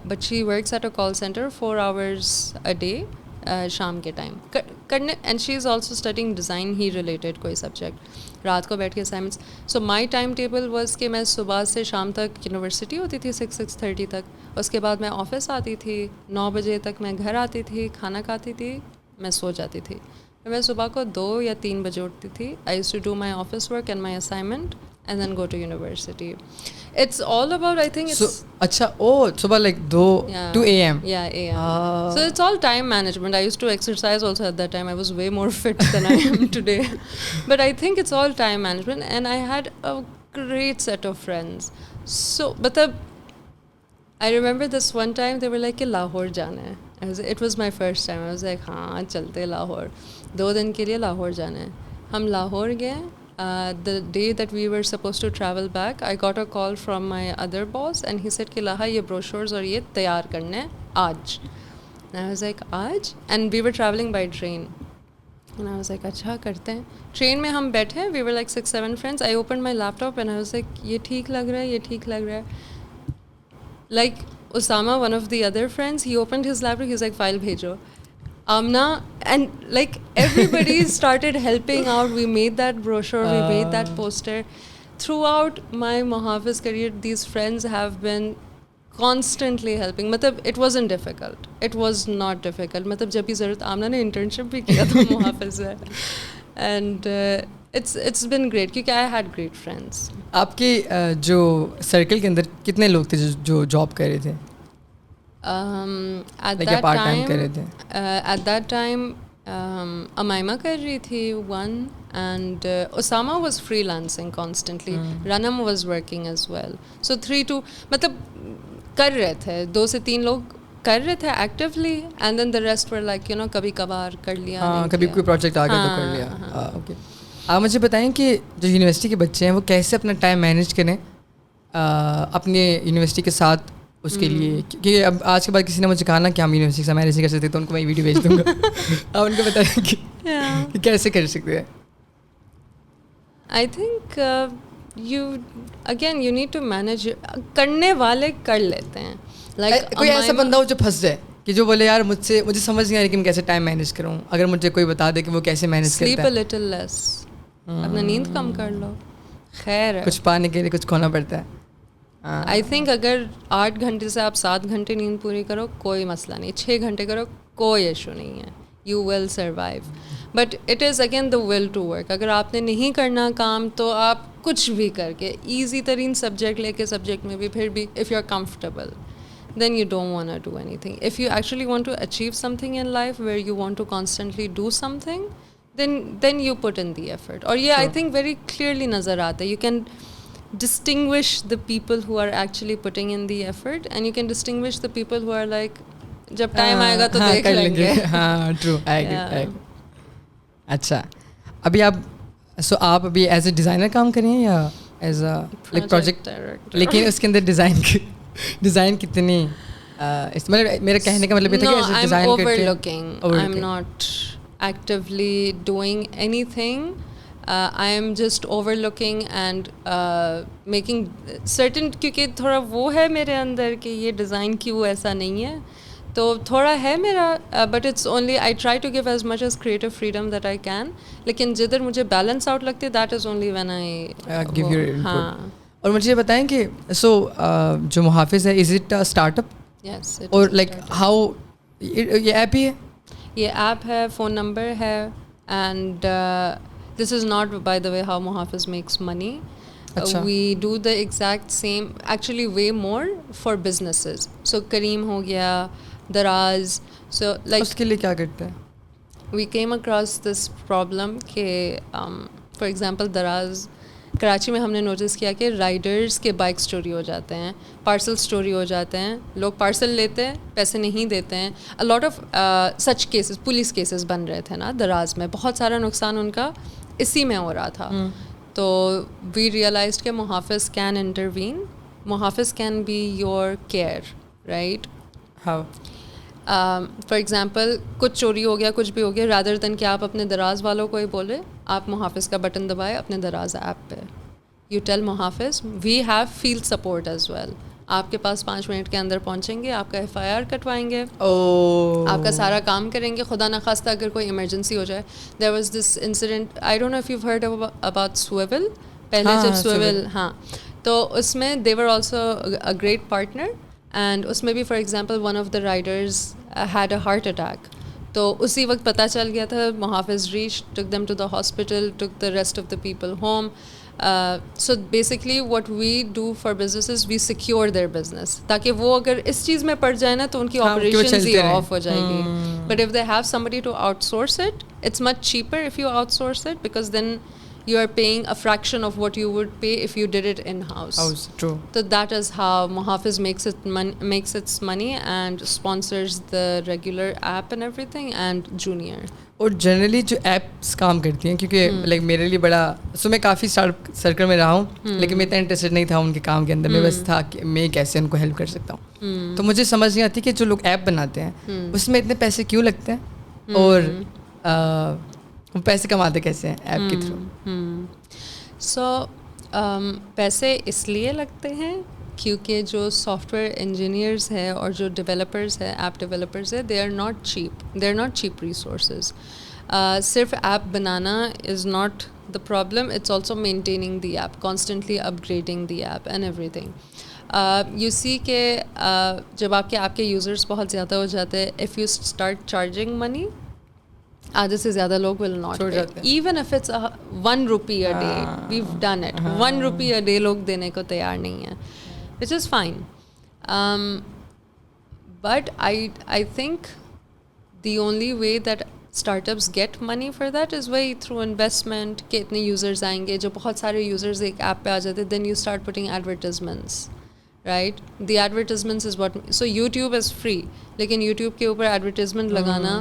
but she works at a call centre 4 hours a day. शाम के टाइम करने. And she is also studying design he related कोई सब्जेक्ट. रात को बैठ के assignments. So my time table was कि मैं सुबह से शाम तक यूनिवर्सिटी होती थी 6-6:30 तक. उसके बाद मैं ऑफिस आती थी 9 बजे तक. मैं घर आती थी, खाना खाती थी, मैं सो जाती थी. फिर मैं सुबह को 2 या 3 बजे उठती थी. I used to do my office work and my assignment and then go to university. It's all about, I think it's... So, acha, subah like 2 a.m. Yeah, a.m. So it's all time management. I used to exercise also at that time. I was way more fit than I am today. But I think it's all time management. And I had a great set of friends. So, but I remember this one time they were like, Lahore jana hai. It was my first time. I was like, haan, chalte Lahore. 2 दिन के लिए लाहौर जाना है. हम लाहौर गए. The day that we were supposed to travel back, I got a call from my other boss and he said कि Elahha ये brochures और ये तैयार करने हैं आज. And I was like आज? And we were traveling by train. And I was like अच्छा करते हैं. ट्रेन में हम बैठे, we were like 6-7 friends. I opened my laptop and I was like ये ठीक लग रहा है, ये ठीक लग रहा है. Like Osama, one of the other friends, he opened his laptop, he was like file भेजो. Amna, and like everybody started helping out. We made that brochure, we made that poster. Throughout my Mohafiz career, these friends have been constantly helping. मतलब it wasn't difficult. It was not difficult. मतलब जब भी ज़रूरत, आमना ने internship भी किया था Mohafiz में. And it's been great क्योंकि I had great friends. आपके जो सर्कल के अंदर कितने लोग थे जो जॉब कर रहे थे? At that time Amaima कर रही थी 1, and Osama was freelancing constantly. Ranam was working as well. So 3-2 मतलब कर रहे थे, 2 से 3 लोग कर रहे थे actively, and then the rest were like कभी कभार कर लिया. हाँ, कभी कोई प्रोजेक्ट आ गया तो कर लिया. ओके. आप मुझे बताएं कि जो यूनिवर्सिटी के बच्चे हैं वो कैसे अपना टाइम मैनेज करें अपने यूनिवर्सिटी के साथ उसके लिए, क्योंकि अब आज के बाद किसी ने मुझे कहा ना कि हम यूनिवर्सिटी से मैनेज नहीं कर सकते तो उनको मैं वीडियो भेज दूँगा. आप उनको बताएं कि कैसे कर सकते हैं. I think you need to manage. करने वाले कर लेते हैं. Like, कोई ऐसा बंदा हो जो फंस जाए कि जो बोले यार मुझे समझ नहीं आ रही कि मैं कैसे टाइम मैनेज करूँ, अगर मुझे कोई बता दे कि वो कैसे मैनेज करता है. Sleep a little less. अपना नींद कम कर लो. खैर कुछ पाने के लिए कुछ खोना पड़ता है. आई थिंक अगर 8 घंटे से आप 7 घंटे नींद पूरी करो कोई मसला नहीं. 6 घंटे करो कोई इशू नहीं है. You will survive. But it is again the will to work. अगर आपने नहीं करना काम तो आप कुछ भी करके ईजी तरीन सब्जेक्ट लेके सब्जेक्ट में भी फिर भी if you are comfortable then you don't want to do anything. If you actually want to achieve something in life where you want to constantly do something, then you put in the effort. Or I think very clearly nazar aata. You can distinguish the people who are actually putting in the effort, and you can distinguish the people who are like jab time aayega to dekh lenge. हाँ, true. I agree. अच्छा, अभी आप अभी as a designer काम कर रहे हैं या as a like project director? लेकिन उसके अंदर डिज़ाइन कितनी मतलब मेरा कहने का मतलब ये था कि I'm overlooking. I'm not actively doing anything. I am just overlooking and making certain, क्योंकि थोड़ा वो है मेरे अंदर कि ये डिज़ाइन क्यों ऐसा नहीं है, तो थोड़ा है मेरा, but it's only I try to give as much as creative freedom that I can, लेकिन जिधर मुझे बैलेंस आउट लगती है that is only when I give your input. और मुझे ये बताएं कि जो मुहाफिज है, is it a startup? Yes. और लाइक हाउ ये ऐप ही है? ये ऐप है, फ़ोन नंबर है, and this is not by the way how Muhafiz makes money. We do the exact same, actually way more for businesses. So Kareem हो गया, Daraz. So like उसके लिए क्या करते हैं? We came across this problem कि for example Daraz, Karachi में हमने नोटिस किया कि राइडर्स के बाइक चोरी हो जाते हैं, पार्सल चोरी हो जाते हैं, लोग पार्सल लेते हैं, पैसे नहीं देते हैं. अ lot of such cases, police cases बन रहे थे ना दराज में, बहुत सारा नुकसान उनका इसी में हो रहा था. तो वी रियलाइज्ड कि Muhafiz can intervene, Muhafiz can be your care, right? How? For example कुछ चोरी हो गया, कुछ भी हो गया, रादर देन कि आप अपने दराज वालों को ही बोले, आप मुहाफिज का बटन दबाए अपने दराज ऐप पे, you tell Muhafiz we have field support as well. आपके पास 5 मिनट के अंदर पहुंचेंगे, आपका FIR कटवाएंगे, आपका सारा काम करेंगे. खुदा न खास्ता अगर कोई इमरजेंसी हो जाए, there was this incident, I don't know if you heard about Swvl, पहले जब स्विवल, हाँ, तो उसमें they were also a great partner, and उसमें भी for example one of the riders had a heart attack. तो उसी वक्त पता चल गया था, Muhafiz reach, took them to the hospital, took the rest of the people home. So basically what we do for businesses, we secure their business, ताकि वो अगर इस चीज़ में पड़ जाए ना तो उनकी operations ही off हो जाएगी. But if they have somebody to outsource it, it's much cheaper if you outsource it, because then you are paying a fraction of what you would pay if you did it in-house. True. So that is how Muhafiz makes its money and sponsors the regular app and everything, and Junior. और generally जो apps काम करती हैं, क्योंकि like मेरे लिए बड़ा, सो मैं काफ़ी सर्कल में रहा हूँ, लेकिन मैं इतना इंटरेस्टेड नहीं था उनके काम के अंदर. मैं बस था कि मैं कैसे उनको हेल्प कर सकता हूँ. तो मुझे समझ नहीं आती कि जो लोग ऐप बनाते हैं उसमें इतने पैसे क्यों लगते हैं, और वो पैसे कमाते कैसे हैं ऐप के थ्रू? सो पैसे इसलिए लगते हैं क्योंकि जो सॉफ्टवेयर इंजीनियर्स हैं और जो डेवलपर्स हैं, ऐप डेवलपर्स हैं, they are not cheap resources. सिर्फ ऐप बनाना is not the problem, it's also maintaining the app, constantly upgrading the app and everything. You see के जब आपके ऐप के यूज़र्स बहुत ज़्यादा हो जाते हैं, if you start charging money, आधे से ज़्यादा लोग will not pay. Even if it's ₹1 a day, we've done it. ₹1 a day लोग देने को तैयार नहीं है, which is fine. But I think the only way that startups get money for that is way through investment. कि इतने users आएंगे, जो बहुत सारे users एक app पे आ जाते, then you start putting advertisements, right? The advertisements is what, so YouTube is free, लेकिन YouTube के ऊपर advertisement लगाना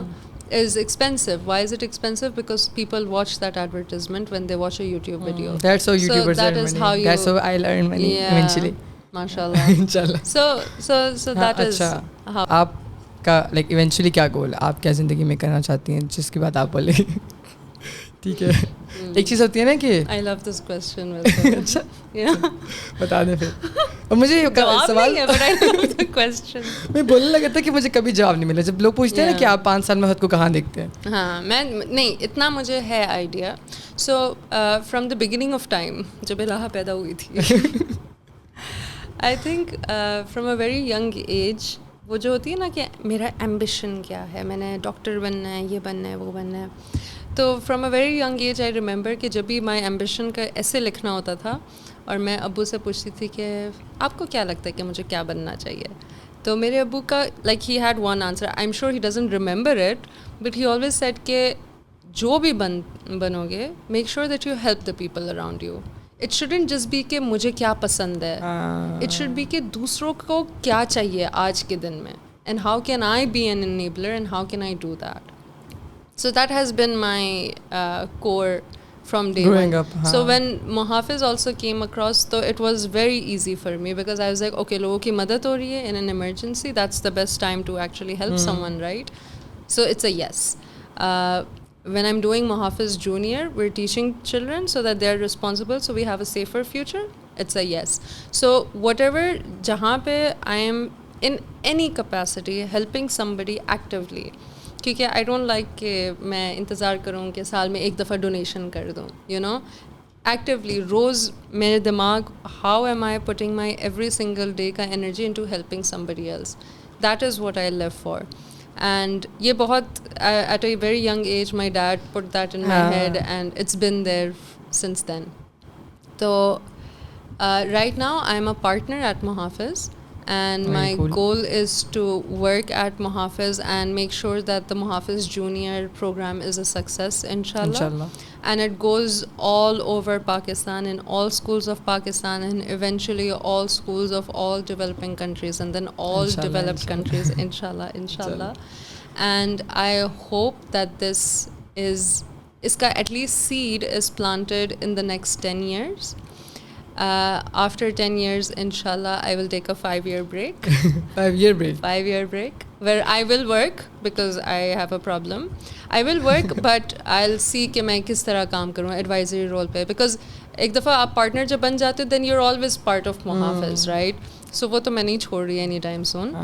is expensive. Why is it expensive? Because people watch that advertisement when they watch a YouTube video. That's how YouTubers that earn is money. how you, that's how I'll earn money eventually. Mashallah. Inshallah. So that is how. आपका like eventually क्या goal है? आप क्या ज़िंदगी में करना चाहती हैं, जिसकी बात आप बोले? ठीक है. एक चीज़ होती है ना कि I love this question. अच्छा. Yeah. बता दें फिर. और मुझे सवाल है, but I love the question. मैं बोलने लगा था कि मुझे कभी जवाब नहीं मिला. जब लोग पूछते हैं ना कि आप 5 साल में खुद को कहाँ देखते हैं? हाँ, मैं नहीं, इतना मुझे है idea. So from the beginning of time, जब इलाहा पैदा हुई थी, I think from a very young age, वो जो होती है ना कि मेरा एम्बिशन क्या है, मैंने डॉक्टर बनना है, ये बनना है, वो बनना है. तो from a very young age I remember कि जब भी माई एम्बिशन का ऐसे लिखना होता था और मैं अब्बू से पूछती थी कि आपको क्या लगता है कि मुझे क्या बनना चाहिए, तो मेरे अब्बू का like he had one answer. I am sure he doesn't remember it, but he always said कि जो भी बनोगे, make sure that you help the people around you. It shouldn't just be कि मुझे क्या पसंद है, इट शुड बी कि दूसरों को क्या चाहिए आज के दिन में, and how can I be an enabler and how can I do that. So that has been my core from day growing one. up. So when Mohafiz also came across, so it was very easy for me because I was like, okay, लोगों की मदद हो रही है in an emergency, that's the best time to actually help someone, right? So it's a yes. when I'm doing Mohafiz Junior, we're teaching children so that they're responsible, so we have a safer future. It's a yes. So whatever, jahan pe I am in any capacity helping somebody actively, क्योंकि I don't like कि मैं इंतज़ार करूँ कि साल में एक दफ़ा डोनेशन कर दूँ, you know. Actively, रोज़ मेरे दिमाग, how am I putting my every single day का energy into helping somebody else. That is what I live for. And ये बहुत at a very young age my dad put that in my head, and it's been there since then. So right now I'm a partner at Muhafiz, and my goal is to work at Muhafiz and make sure that the Muhafiz Junior program is a success, inshallah. And it goes all over Pakistan, in all schools of Pakistan, and eventually all schools of all developing countries, and then all developed countries, inshallah. And I hope that this is, iska at least seed is planted in the next 10 years. After 10 years, inshallah, I will take a 5-year break. 5-year break? 5-year break, where I will work because I have a problem. I will work, but I'll see कि मैं किस तरह काम करूँ advisory role पे. Because एक दफ़ा आप partner जब बन जाते हो, then you're always part of Muhafiz, right? So वो तो मैं नहीं छोड़ रही anytime soon.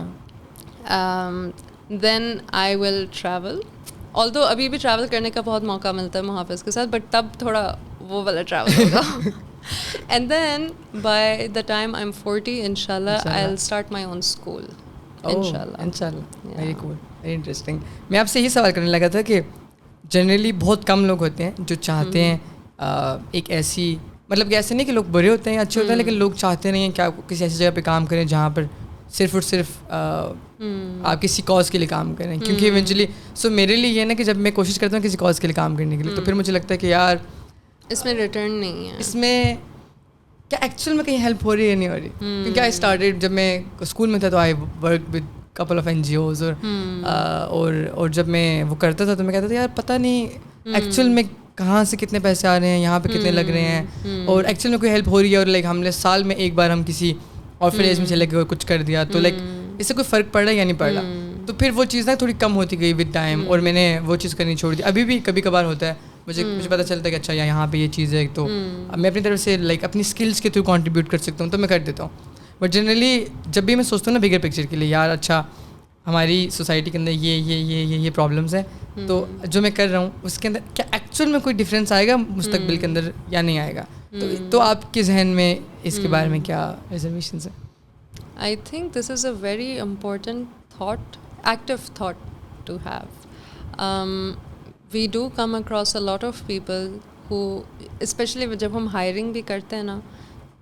Then I will travel. Although अभी भी travel करने का बहुत मौका मिलता है Muhafiz के साथ, but तब थोड़ा वो वाला travel होगा. And then by the time I'm 40, inshallah, I'll start my own school. Inshallah. Yeah. Very cool. Very interesting. मैं आपसे यही सवाल करने लगा था कि जनरली बहुत कम लोग होते हैं जो चाहते हैं एक ऐसी, मतलब कि ऐसे नहीं कि लोग बुरे होते हैं, अच्छे होते हैं, लेकिन लोग चाहते नहीं हैं कि आप किसी ऐसी जगह पे काम करें जहाँ पर सिर्फ और सिर्फ आप किसी कॉज के लिए काम करें. क्योंकि इवेंचुअली मेरे लिए ये ना कि जब मैं कोशिश करता हूँ किसी कॉज के लिए काम करने के लिए, तो फिर मुझे लगता है कि यार इसमें रिटर्न नहीं है, इसमें क्या एक्चुअल में कहीं हेल्प हो रही है, नहीं हो रही. क्योंकि आई स्टार्टेड, जब मैं स्कूल में था तो I work with couple of NGOs, और जब मैं वो करता था तो मैं कहता था यार पता नहीं एक्चुअल में कहाँ से कितने पैसे आ रहे हैं, यहाँ पे कितने लग रहे हैं, और एक्चुअल में कोई हेल्प हो रही है. और लाइक हमने साल में एक बार हम किसी ऑर्फनेज में चले गए और कुछ कर दिया, तो लाइक इससे कोई फ़र्क पड़ रहा है या नहीं पड़ रहा. तो फिर वो चीज़ ना थोड़ी कम होती गई विद टाइम, और मैंने वो चीज़ करनी छोड़ दी. अभी भी कभी कभार होता है, मुझे पता चलता है कि अच्छा यहाँ पे ये चीज़ है, तो मैं अपनी तरफ से लाइक अपनी स्किल्स के थ्रू कंट्रीब्यूट कर सकता हूँ, तो मैं कर देता हूँ. बट जनरली जब भी मैं सोचता हूँ ना बिगर पिक्चर के लिए, यार अच्छा हमारी सोसाइटी के अंदर ये प्रॉब्लम्स हैं, तो जो मैं कर रहा हूँ उसके अंदर क्या एक्चुअल में कोई डिफरेंस आएगा मुस्तकबिल के अंदर या नहीं आएगा. तो आपके जहन में इसके बारे में क्या रिजर्वेशंस हैं? I think this is a very important thought, active thought to have. We do come across a lot of people who, especially जब हम hiring भी करते हैं ना,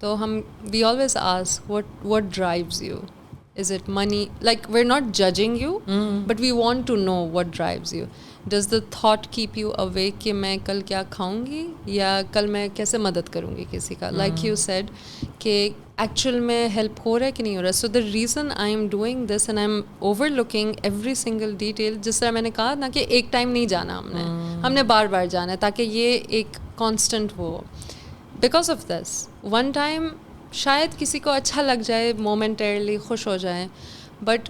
तो हम we always ask what drives you. Is it money? Like we're not judging you, but we want to know what drives you. Does the thought keep you awake कि मैं कल क्या खाऊंगी, या कल मैं कैसे मदद करूंगी किसी का? Like you said कि actual में help हो रहा है कि नहीं हो रहा. So the reason I am doing this and I am overlooking every single detail, जिस तरह मैंने कहा ना कि एक टाइम नहीं जाना हमने बार बार जाना है ताकि ये एक constant हो. Because of this, one time शायद किसी को अच्छा लग जाए, momentarily खुश हो जाए, but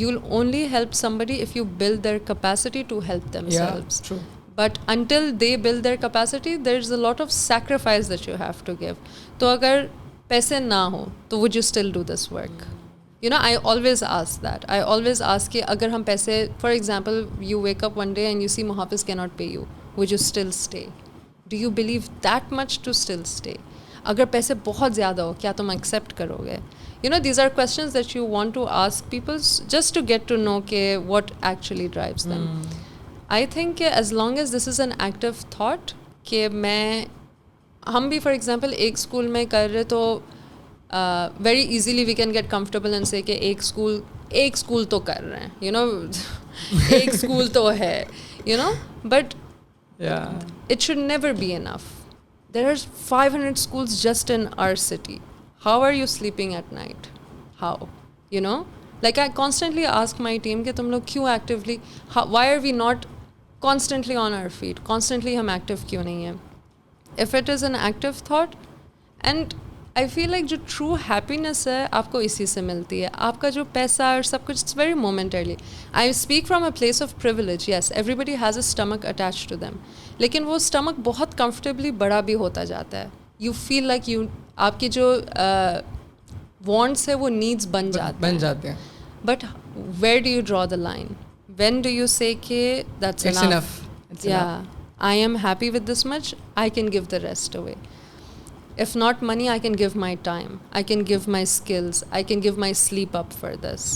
you'll only help somebody if you build their capacity to help themselves. Yeah, true. But until they build their capacity, there's a lot of sacrifice that you have to give. तो अगर पैसे ना हो तो would you still do this work? You know, I always ask that. I always ask कि अगर हम पैसे, for example, you wake up one day and you see Mohafiz cannot pay you, would you still stay? Do you believe that much to still stay? अगर पैसे बहुत ज़्यादा हो, क्या तुम accept करोगे? You know, these are questions that you want to ask people just to get to know what actually drives them. I think as long as this is an active thought कि हम भी for example एक school में कर रहे तो very easily we can get comfortable and say कि एक school तो कर रहे हैं, you know, एक school तो है, you know, but it should never be enough. There are 500 schools just in our city. How are you sleeping at night? How? You know? Like I constantly ask my team कि तुम लोग क्यों actively, why are we not constantly on our feet? Constantly हम active क्यों नहीं हैं? If it is an active thought, and I feel like जो true happiness है आपको इसी से मिलती है. आपका जो पैसा और सब कुछ it's very momentarily. I speak from a place of privilege. Yes, everybody has a stomach attach to them, लेकिन वो स्टमक बहुत कंफर्टेबली बड़ा भी होता जाता है. यू फील लाइक यू आपकी जो वांट्स है वो नीड्स बन जाते हैं. But where do you draw the line? When do you say कि that's enough? Yeah, I am happy with this much, I can give the rest away. If not money, I can give my time, I can give my skills, I can give my sleep up for this.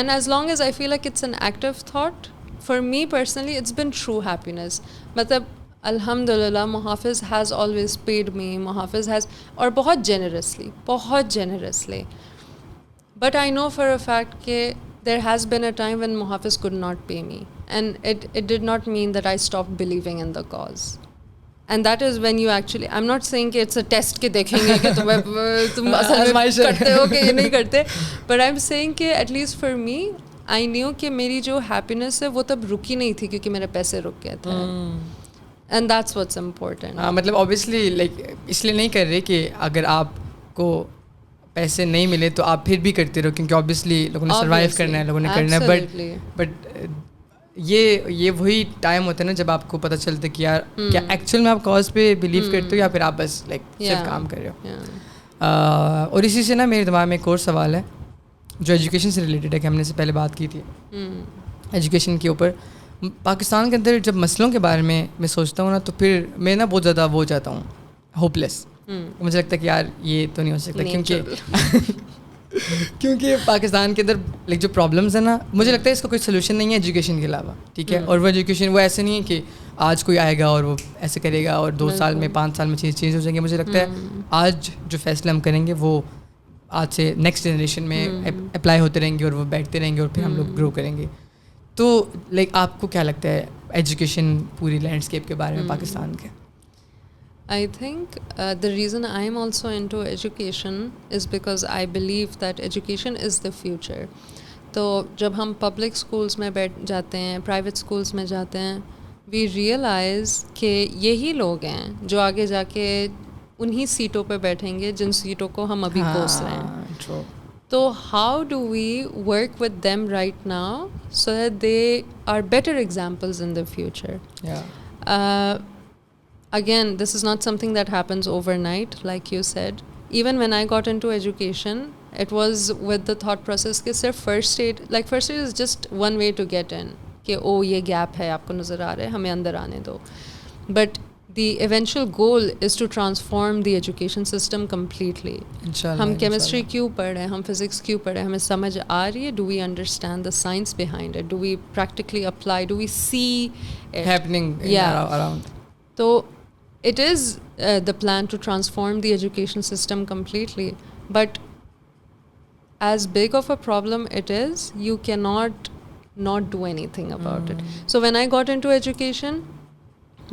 And as long as I feel like it's an active thought, for me personally, it's been true happiness. Matlab, alhamdulillah, Muhafiz has always paid me, Muhafiz has, और बहुत generously. But I know for a fact that there has been a time when Muhafiz could not pay me. And it did not mean that I stopped believing in the cause. And that is when you actually, I'm not saying कि it's a test कि देखेंगे कि तुम असल में करते हो कि ये नहीं करते. But I'm saying कि at least for me, I knew कि मेरी जो happiness है वो तब रुकी नहीं थी क्योंकि मेरे पैसे रुक गए थे. And that's what's important. मतलब obviously like इसलिए नहीं कर रहे कि अगर आपको पैसे नहीं मिले तो आप फिर भी करते रहो, क्योंकि obviously लोगों ने survive करना है, लोगों ने करना है. But ये वही टाइम होता है ना जब आपको पता चलता है कि यार क्या एक्चुअल में आप कॉज पे बिलीव करते हो या फिर आप बस लाइक सिर्फ काम कर रहे हो. और इसी से ना मेरे दिमाग में एक और सवाल है जो एजुकेशन से रिलेटेड है कि हमने से पहले बात की थी एजुकेशन के ऊपर. पाकिस्तान के अंदर जब मसलों के बारे में मैं सोचता हूँ ना तो फिर मैं ना बहुत ज़्यादा वो जाता हूँ होपलेस. मुझे लगता है कि यार ये तो नहीं हो सकता क्योंकि पाकिस्तान के अंदर लाइक जो प्रॉब्लम्स है ना, मुझे लगता है इसका कोई सोल्यूशन नहीं है एजुकेशन के अलावा. ठीक है, और वो एजुकेशन वो ऐसे नहीं है कि आज कोई आएगा और वो ऐसे करेगा और 2 साल में 5 साल में चीज़ चेंज हो जाएंगी. मुझे लगता है आज जो फैसले हम करेंगे वो आज से नेक्स्ट जनरेशन में अप्लाई होते रहेंगे और वो बैठते रहेंगे और फिर हम लोग ग्रो करेंगे. तो लाइक आपको क्या लगता है एजुकेशन पूरी लैंडस्केप के बारे में पाकिस्तान के? I think the reason I am also into education is because I believe that education is the future. तो जब हम public schools में बैठ जाते हैं, private schools में जाते हैं, we realize कि यही लोग हैं जो आगे जाके उन्हीं सीटों पे बैठेंगे जिन सीटों को हम अभी कोस रहे हैं. तो how do we work with them right now so that they are better examples in the future? Again, this is not something that happens overnight, like you said. Even when I got into education, it was with the thought process कि सिर्फ first aid is just one way to get in. कि ये gap है, आपको नज़र आ रहा है, हमें अंदर आने दो. But the eventual goal is to transform the education system completely. हम chemistry क्यों पढ़ रहे हैं, हम physics क्यों पढ़ रहे हैं, हमें समझ आ रही है? Do we understand the science behind it? Do we practically apply? Do we see it happening around? So it is the plan to transform the education system completely, but as big of a problem it is, you cannot not do anything about it. So when I got into education,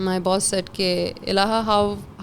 my boss said ke Elahha,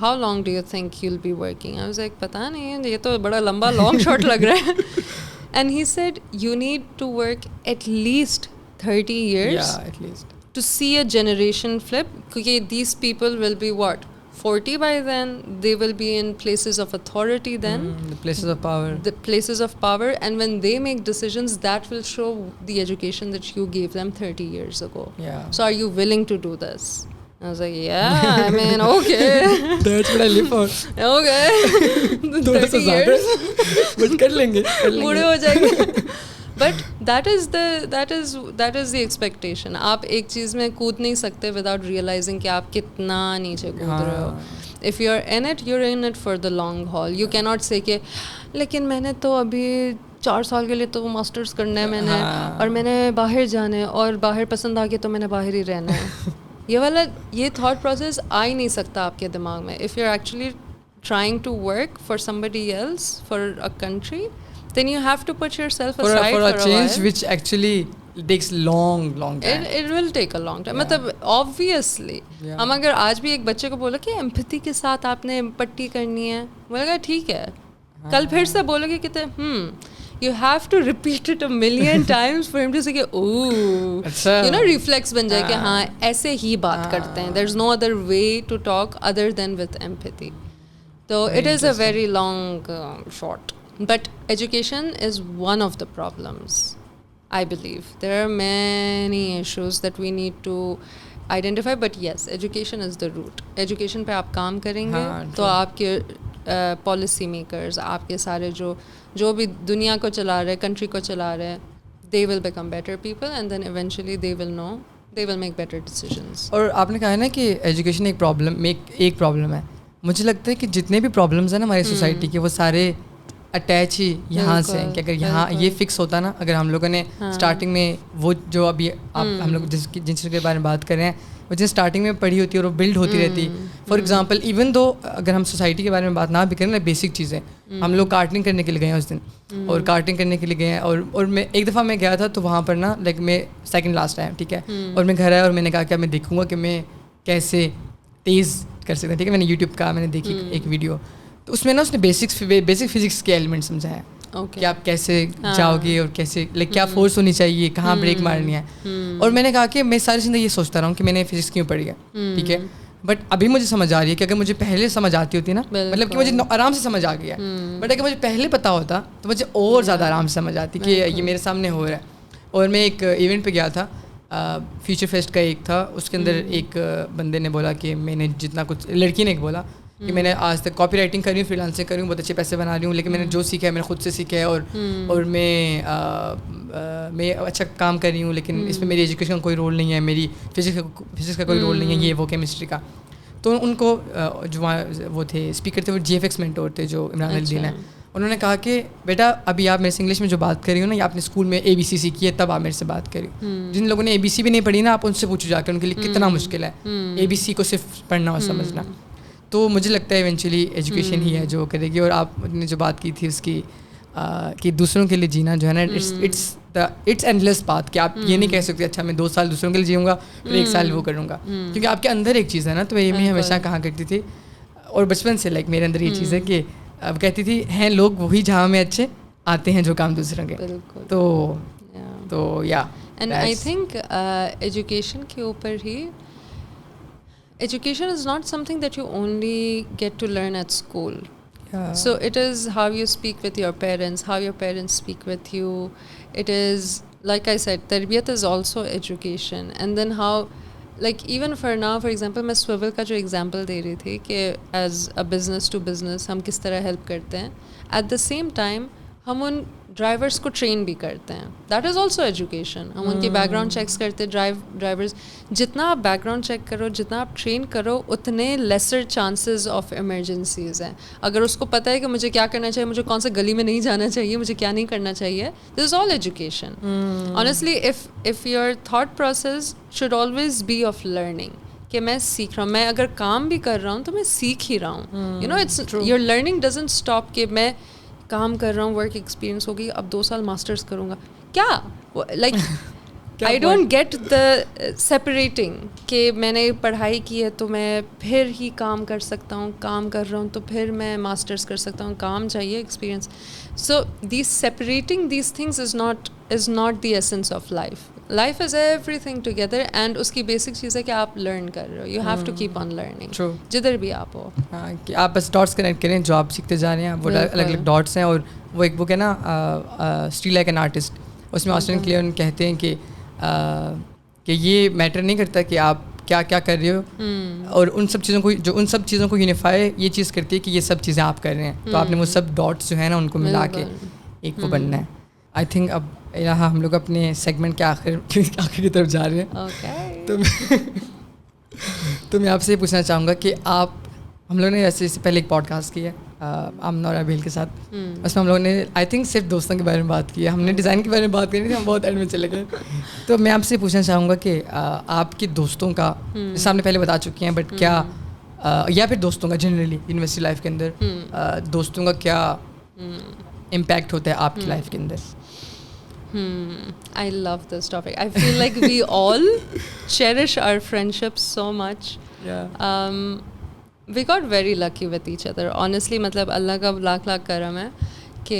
how long do you think you'll be working? I was like, pata nahi, ye to bada lamba long shot lag raha hai. And he said, you need to work at least 30 years. Yeah, at least. To see a generation flip, because these people will be what? 40 by then, they will be in places of authority then. The places of power. The places of power, and when they make decisions, that will show the education that you gave them 30 years ago. Yeah. So are you willing to do this? I was like, yeah, I mean, okay. That's what I live for. Okay. 30 years. But कर लेंगे. बूढ़े हो जाएंगे. But that is the expectation. आप एक चीज़ में कूद नहीं सकते without realizing कि आप कितना नीचे कूद रहे हो. If you're in it, you're in it for the long haul. You cannot say कि लेकिन मैंने तो अभी 4 साल के लिए तो मास्टर्स करना है मैंने, और मैंने बाहर जाना है, और बाहर पसंद आ गया तो मैंने बाहर ही रहना है. ये thought process आ ही नहीं सकता आपके दिमाग में. If you're actually trying to work for somebody else, for a country, then you have to put yourself aside for a change while. Which actually takes long time. It will take a long time. मतलब obviously हम अगर आज भी एक बच्चे को बोलो कि empathy के साथ आपने पट्टी करनी है, बोलेगा ठीक है. कल फिर से बोलोगे कि you have to repeat it a million times for him to say कि you know, reflex बन जाए कि हाँ ऐसे ही बात करते हैं. There's no other way to talk other than with empathy. So it is a very long short. But education is one of the problems, I believe. There are many issues that we need to identify, but yes, education is the root. Education पे आप काम करेंगे तो आपके policy makers, आपके सारे जो भी दुनिया को चला रहे, country को चला रहे, they will become better people and then eventually they will make better decisions. और आपने कहा है ना कि एजुकेशन एक प्रॉब्लम है. मुझे लगता है कि जितने भी प्रॉब्लम्स हैं ना हमारी सोसाइटी के, वो सारे अटैच ही यहाँ से हैं. कि अगर यहाँ ये फिक्स होता ना, अगर हम लोगों ने स्टार्टिंग में वो जो अभी हम लोग जिन चीज़ों के बारे में बात कर रहे हैं वो जिन स्टार्टिंग में पढ़ी होती है और वो बिल्ड होती रहती. फॉर एग्जांपल इवन दो अगर हम सोसाइटी के बारे में बात ना भी करें ना, बेसिक चीज़ें हम लोग कार्टिंग करने के लिए गए हैं उस दिन, और कार्टिंग करने के लिए गए हैं. और मैं एक दफ़ा मैं गया था तो वहाँ पर ना लाइक मैं सेकंड लास्ट टाइम, ठीक है, और मैं घर आया और मैंने कहा कि मैं देखूँगा कि मैं कैसे तेज़ कर सकता हूँ. ठीक है, मैंने यूट्यूब का मैंने देखी एक वीडियो, तो उसमें ना उसने बेसिक फिजिक्स के एलिमेंट समझाया. कि आप कैसे जाओगे और कैसे लाइक क्या फोर्स होनी चाहिए, कहाँ ब्रेक मारनी है. और मैंने कहा कि मैं सारी ज़िंदगी ये सोचता रहा हूँ कि मैंने फिजिक्स क्यों पढ़ी है. ठीक है, बट अभी मुझे समझ आ रही है कि अगर मुझे पहले समझ आती होती ना, मतलब कि मुझे आराम से समझ आ गया, बट अगर मुझे पहले पता होता तो मुझे और ज़्यादा आराम से समझ आती कि ये मेरे सामने हो रहा है. और मैं एक इवेंट पे गया था, फ्यूचर फेस्ट का एक था, उसके अंदर एक बंदे ने बोला कि मैंने जितना कुछ, लड़की ने बोला कि मैंने आज तक कॉपी राइटिंग करी हूँ, फ्रीलांसिंग करी हूँ, बहुत अच्छे पैसे बना रही हूँ, लेकिन मैंने जो सीखा है मैंने खुद से सीखा है, और मैं अच्छा काम कर रही हूँ, लेकिन इसमें मेरी एजुकेशन का कोई रोल नहीं है, मेरी फिजिक्स का कोई रोल नहीं है, ये वो केमिस्ट्री का. तो उनको जो वहाँ वो थे स्पीकर थे, वो GFX मेंटोर थे जो इमरान अली हैं. उन्होंने कहा कि बेटा अभी आप मेरे से इंग्लिश में जो बात कर रही हो ना, ये आपने स्कूल में ABC सीखी है, तब आप मेरे से बात करी. जिन लोगों ने ABC भी नहीं पढ़ी ना, आप उनसे पूछो जाकर उनके लिए कितना मुश्किल है ABC को सिर्फ पढ़ना और समझना. तो मुझे लगता है इवेंचुअली एजुकेशन ही है जो करेगी. और आपने जो बात की थी उसकी कि दूसरों के लिए जीना जो है ना, इट्स एंडलेस पाथ. कि आप ये नहीं कह सकते अच्छा मैं 2 साल दूसरों के लिए जीऊँगा फिर 1 साल वो करूँगा, क्योंकि आपके अंदर एक चीज़ है ना. तो ये मैं हमेशा कहा करती थी, और बचपन से लाइक मेरे अंदर ये चीज़ है कि अब कहती थी हैं लोग वही जहाँ में अच्छे आते हैं जो काम दूसरों के. तो या एंड आई थिंक एजुकेशन के ऊपर ही, education is not something that you only get to learn at school. So it is how you speak with your parents, how your parents speak with you. It is, like I said, tarbiyat is also education. And then how, like even for now, for example, मैं swivel का जो example दे रही थी कि as a business to business हम किस तरह help करते हैं. At the same time हम उन ड्राइवर्स को ट्रेन भी करते हैं. That is also education. हम उनके बैकग्राउंड चेक्स करते हैं. ड्राइवर्स जितना आप बैकग्राउंड चेक करो, जितना आप ट्रेन करो, उतने लेसर चांसेस ऑफ इमरजेंसीज हैं. अगर उसको पता है कि मुझे क्या करना चाहिए, मुझे कौन से गली में नहीं जाना चाहिए, मुझे क्या नहीं करना चाहिए, this is all education. Honestly if your thought process should always be of learning, कि मैं सीख रहा हूँ. मैं अगर काम भी कर रहा हूँ तो मैं सीख ही रहा हूँ. You know, it's your learning doesn't stop कि मैं काम कर रहा हूँ, वर्क एक्सपीरियंस होगी, अब 2 साल मास्टर्स करूँगा. क्या like I don't get the separating कि मैंने पढ़ाई की है तो मैं फिर ही काम कर सकता हूँ, काम कर रहा हूँ तो फिर मैं मास्टर्स कर सकता हूँ. काम चाहिए, experience. So this separating these things is not the essence of life. Life is everything together, and उसकी बेसिक चीज़ है कि आप लर्न कर रहे हो. You have to keep on learning जिधर भी आप हो. हाँ, कि आप बस डॉट्स कनेक्ट करें जो आप सीखते जा रहे हैं. वो अलग अलग डॉट्स हैं. और वो एक बुक है ना, स्टिल लाइक एन आर्टिस्ट, उसमें ऑस्टिन क्लेयर कहते हैं कि ये मैटर नहीं करता कि आप क्या क्या कर रहे हो, और उन सब चीज़ों को यूनिफाई ये चीज़ करती है कि ये सब चीज़ें आप कर रहे हैं. तो आपने वो सब डॉट्स जो है ना उनको मिला के एक वो बनना है. आई थिंक अब इलाहा हम लोग अपने सेगमेंट के आखिर की तरफ जा रहे हैं. तो मैं आपसे ये पूछना चाहूँगा कि हम लोगों ने इससे पहले एक पॉडकास्ट किया आमना और अबील के साथ. उसमें हम लोगों ने आई थिंक सिर्फ दोस्तों के बारे में बात की है. हमने डिज़ाइन के बारे में बात करी थी, हम बहुत एंड में चले गए. तो मैं आपसे पूछना चाहूँगा कि आपके दोस्तों का, जैसे आपने पहले बता चुकी हैं, बट क्या या फिर दोस्तों का जनरली यूनिवर्सिटी लाइफ के अंदर दोस्तों का क्या इम्पैक्ट होता है आपकी लाइफ के अंदर? I love this topic. I feel like we all cherish our friendships so much. We got very lucky with each other. Honestly, मतलब अल्लाह का लाख लाख करम है कि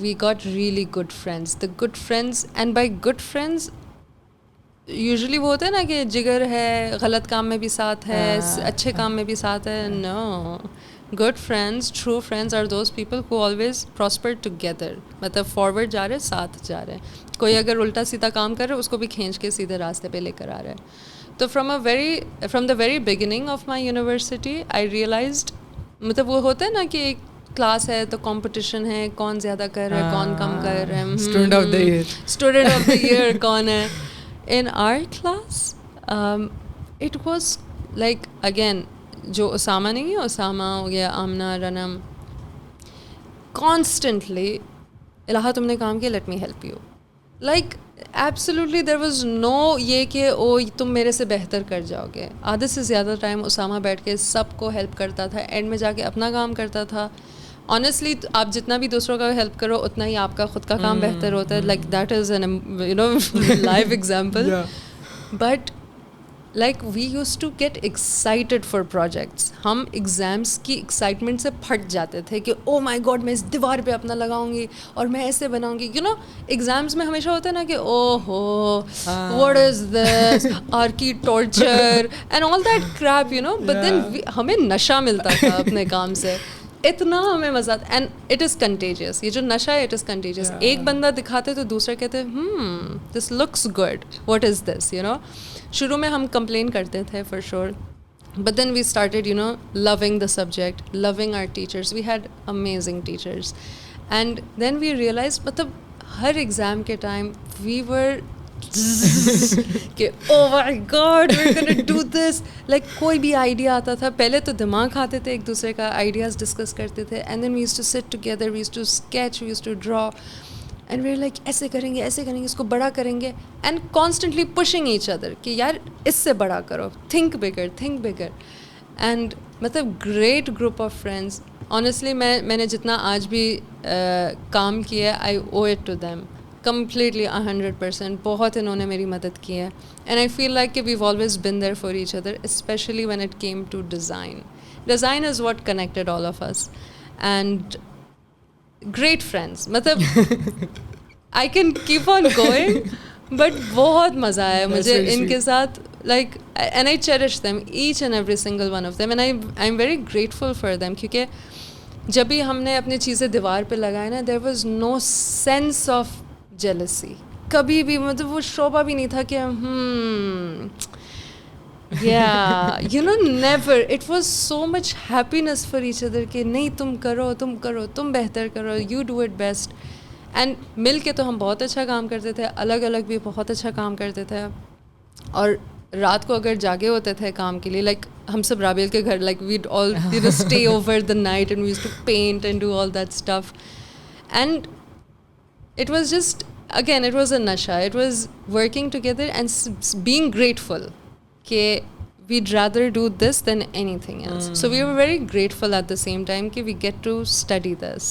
we got really good friends. The good friends, and by good friends usually वो होता है ना कि जिगर है, गलत काम में भी साथ है, अच्छे काम में भी साथ है. No, good friends, true friends are those people who always prosper together. मतलब forward जा रहे, साथ जा रहे. कोई अगर उल्टा सीधा काम कर रहा है उसको भी खींच के सीधे रास्ते पे लेकर आ रहा है. तो from the very beginning of my university I realized, मतलब वो होता है ना कि एक क्लास है तो कंपटीशन है, कौन ज़्यादा कर रहा है, कौन कम कर रहा है, स्टूडेंट ऑफ द ईयर कौन है. In our class it was like, again, जो उसामा नहीं है, उसामा हो गया, आमना, रनम, कॉन्स्टेंटली इलाहा तुमने काम किया, let me help you. Like absolutely there was no ये कि ओ तुम मेरे से बेहतर कर जाओगे. आधे से ज़्यादा टाइम उसामा बैठ के सबको हेल्प करता था, एंड में जाके अपना काम करता था. ऑनेस्टली आप जितना भी दूसरों का हेल्प करो उतना ही आपका खुद का काम बेहतर होता है. Like that is an live example. But like we used to get excited for projects. हम एग्ज़ाम्स की एक्साइटमेंट से फट जाते थे कि ओ माई गॉड मैं इस दीवार पे अपना लगाऊंगी और मैं ऐसे बनाऊंगी. यू नो एग्ज़ाम्स में हमेशा होता है ना कि ओहो what is this, archi torture and all that crap, you know. But then हमें नशा मिलता था अपने काम से, इतना हमें मज़ा आता. And it is contagious. ये जो नशा है इट इज़ कंटेजियस. एक बंदा दिखाते तो दूसरा कहते this looks good, what is this, you know. शुरू में हम कंप्लेन करते थे for sure, but then we started you know loving the subject, loving our teachers. We had amazing teachers and then we realise, मतलब हर exam के time we were कि oh my god we're gonna do this. like कोई भी idea आता था, पहले तो दिमाग खाते थे, एक दूसरे का आइडियाज़ डिस्कस करते थे, and then we used to sit together, we used to sketch, we used to draw, and we are like ऐसे करेंगे, इसको बड़ा करेंगे, and constantly pushing each other कि यार इससे बड़ा करो, थिंक बिगर. एंड मतलब great group of friends. Honestly मैंने जितना आज भी काम किया I owe it to them completely 100%. बहुत इन्होंने मेरी मदद की है, and I feel like we've always been there for each other, especially when it came to design. Design is what connected all of us, and great friends. मतलब I can keep on going, but बहुत मज़ा आया मुझे इनके साथ. Like, and I cherish them, each and every single one of them, and I'm very grateful for them. क्योंकि जब भी हमने अपनी चीज़ें दीवार पे लगाए ना, there was no sense of jealousy. कभी भी, मतलब वो शोभा भी नहीं था कि yeah, you know, never. It was so much happiness for each other कि नहीं तुम करो, तुम बेहतर करो, you do it best. And मिल के तो हम बहुत अच्छा काम करते थे, अलग अलग भी बहुत अच्छा काम करते थे. और रात को अगर जागे होते थे काम के लिए, like हम सब राबेल के घर, like we'd all you know stay over the night and we used to paint and do all that stuff. And it was just, again, it was a nasha. It was working together and being grateful that we'd rather do this than anything else. So we were very grateful at the same time that we get to study this.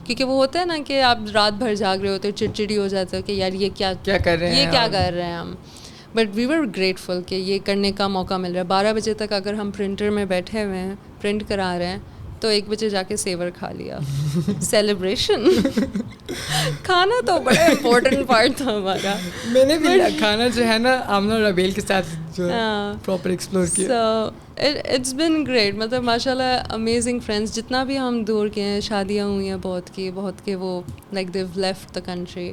क्योंकि वो होता है ना कि आप रात भर जाग रहे होते हो, चिड़चिड़ी हो जाते हो कि यार ये क्या कर रहे हैं हम. बट वी वर ग्रेटफुल कि ये करने का मौका मिल रहा है. 12 बजे तक अगर हम प्रिंटर में बैठे हुए हैं, प्रिंट करा रहे हैं, तो 1 बजे जाके सेवर खा लिया. सेलिब्रेशन. खाना तो बड़ा इम्पोर्टेंट पार्ट था हमारा. मैंने भी खाना जो है ना आमना और रबेल के साथ जो प्रॉपर एक्सप्लोर किया. So it's been great. मतलब माशाल्लाह अमेजिंग फ्रेंड्स. जितना भी हम दूर के हैं, शादियाँ हुई हैं बहुत के वो like they've left the country,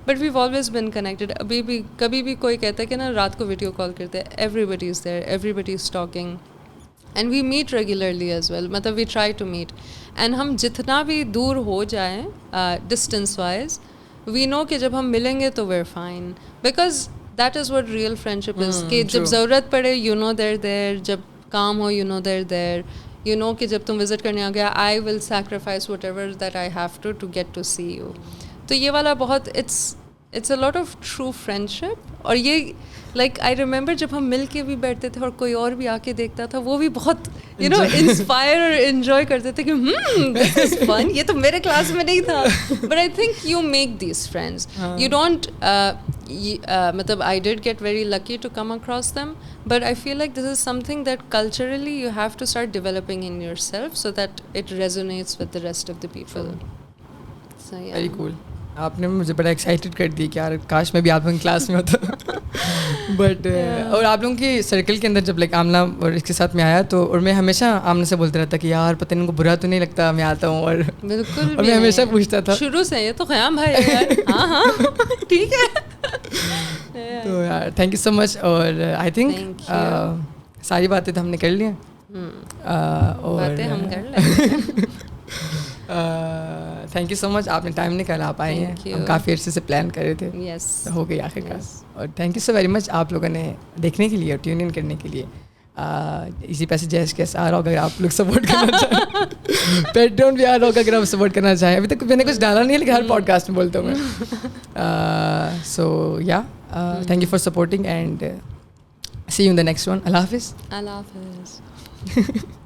but we've always been connected. अभी भी कभी भी कोई कहता है कि ना रात को वीडियो कॉल करते हैं, everybody is there, everybody is talking, and we meet regularly as well. मतलब we try to meet, and हम जितना भी दूर हो जाएं डिस्टेंस वाइज, वी नो कि जब हम मिलेंगे तो we're fine, because that is what real friendship is. कि जब ज़रूरत पड़े यू नो देयर देयर, जब काम हो you know there there, you know कि जब तुम विज़िट करने आ गया I will sacrifice whatever that I have to get to see you. तो ये वाला बहुत it's a lot of true friendship. और ये लाइक आई रिमेंबर जब हम मिल के भी बैठते थे और कोई और भी आके देखता था, वो भी बहुत यू नो इंस्पायर और इन्जॉय करते थे कि दिस इज फन, ये तो मेरे क्लास में नहीं था. But I think you make these friends, you don't मतलब I did get very lucky to come across them, but I feel like this is something that culturally you have to start developing in your self so that it resonates with the rest of the people. Very cool. आपने मुझे बड़ा excited कर दिया कि यार काश मैं भी आपकी क्लास में होता. बट और आप लोगों की सर्कल के अंदर जब लाइक आमना और इसके साथ में आया तो और मैं हमेशा आमना से बोलता रहता कि यार पता नहीं उनको बुरा तो नहीं लगता मैं आता हूँ और बिल्कुल और मैं हमेशा पूछता था शुरू से ये तो ख़याम भाई है यार हाँ हाँ ठीक है तो यार थैंक यू सो मच और आई थिंक सारी बातें तो हमने कर ली हैं और बातें हम कर लेंगे थैंक यू सो मच आपने टाइम निकाला आप आए हैं हम काफ़ी अर्से से प्लान कर रहे थे यस हो गई आखिरकार और thank you so very much आप लोगों ने देखने के लिए और ट्यून इन करने के लिए इसी पैसे जैस कैसे आ रहा होगा अगर आप लोग सपोर्ट करना चाहें पेट्रोन भी आ रहा होगा अगर आप सपोर्ट करना चाहें अभी तक मैंने कुछ डाला नहीं है लेकिन हर पॉडकास्ट में बोलता हूँ मैं so yeah thank you for supporting and see you in the next one अल्लाह हाफिज़ अल्लाह हाफिज़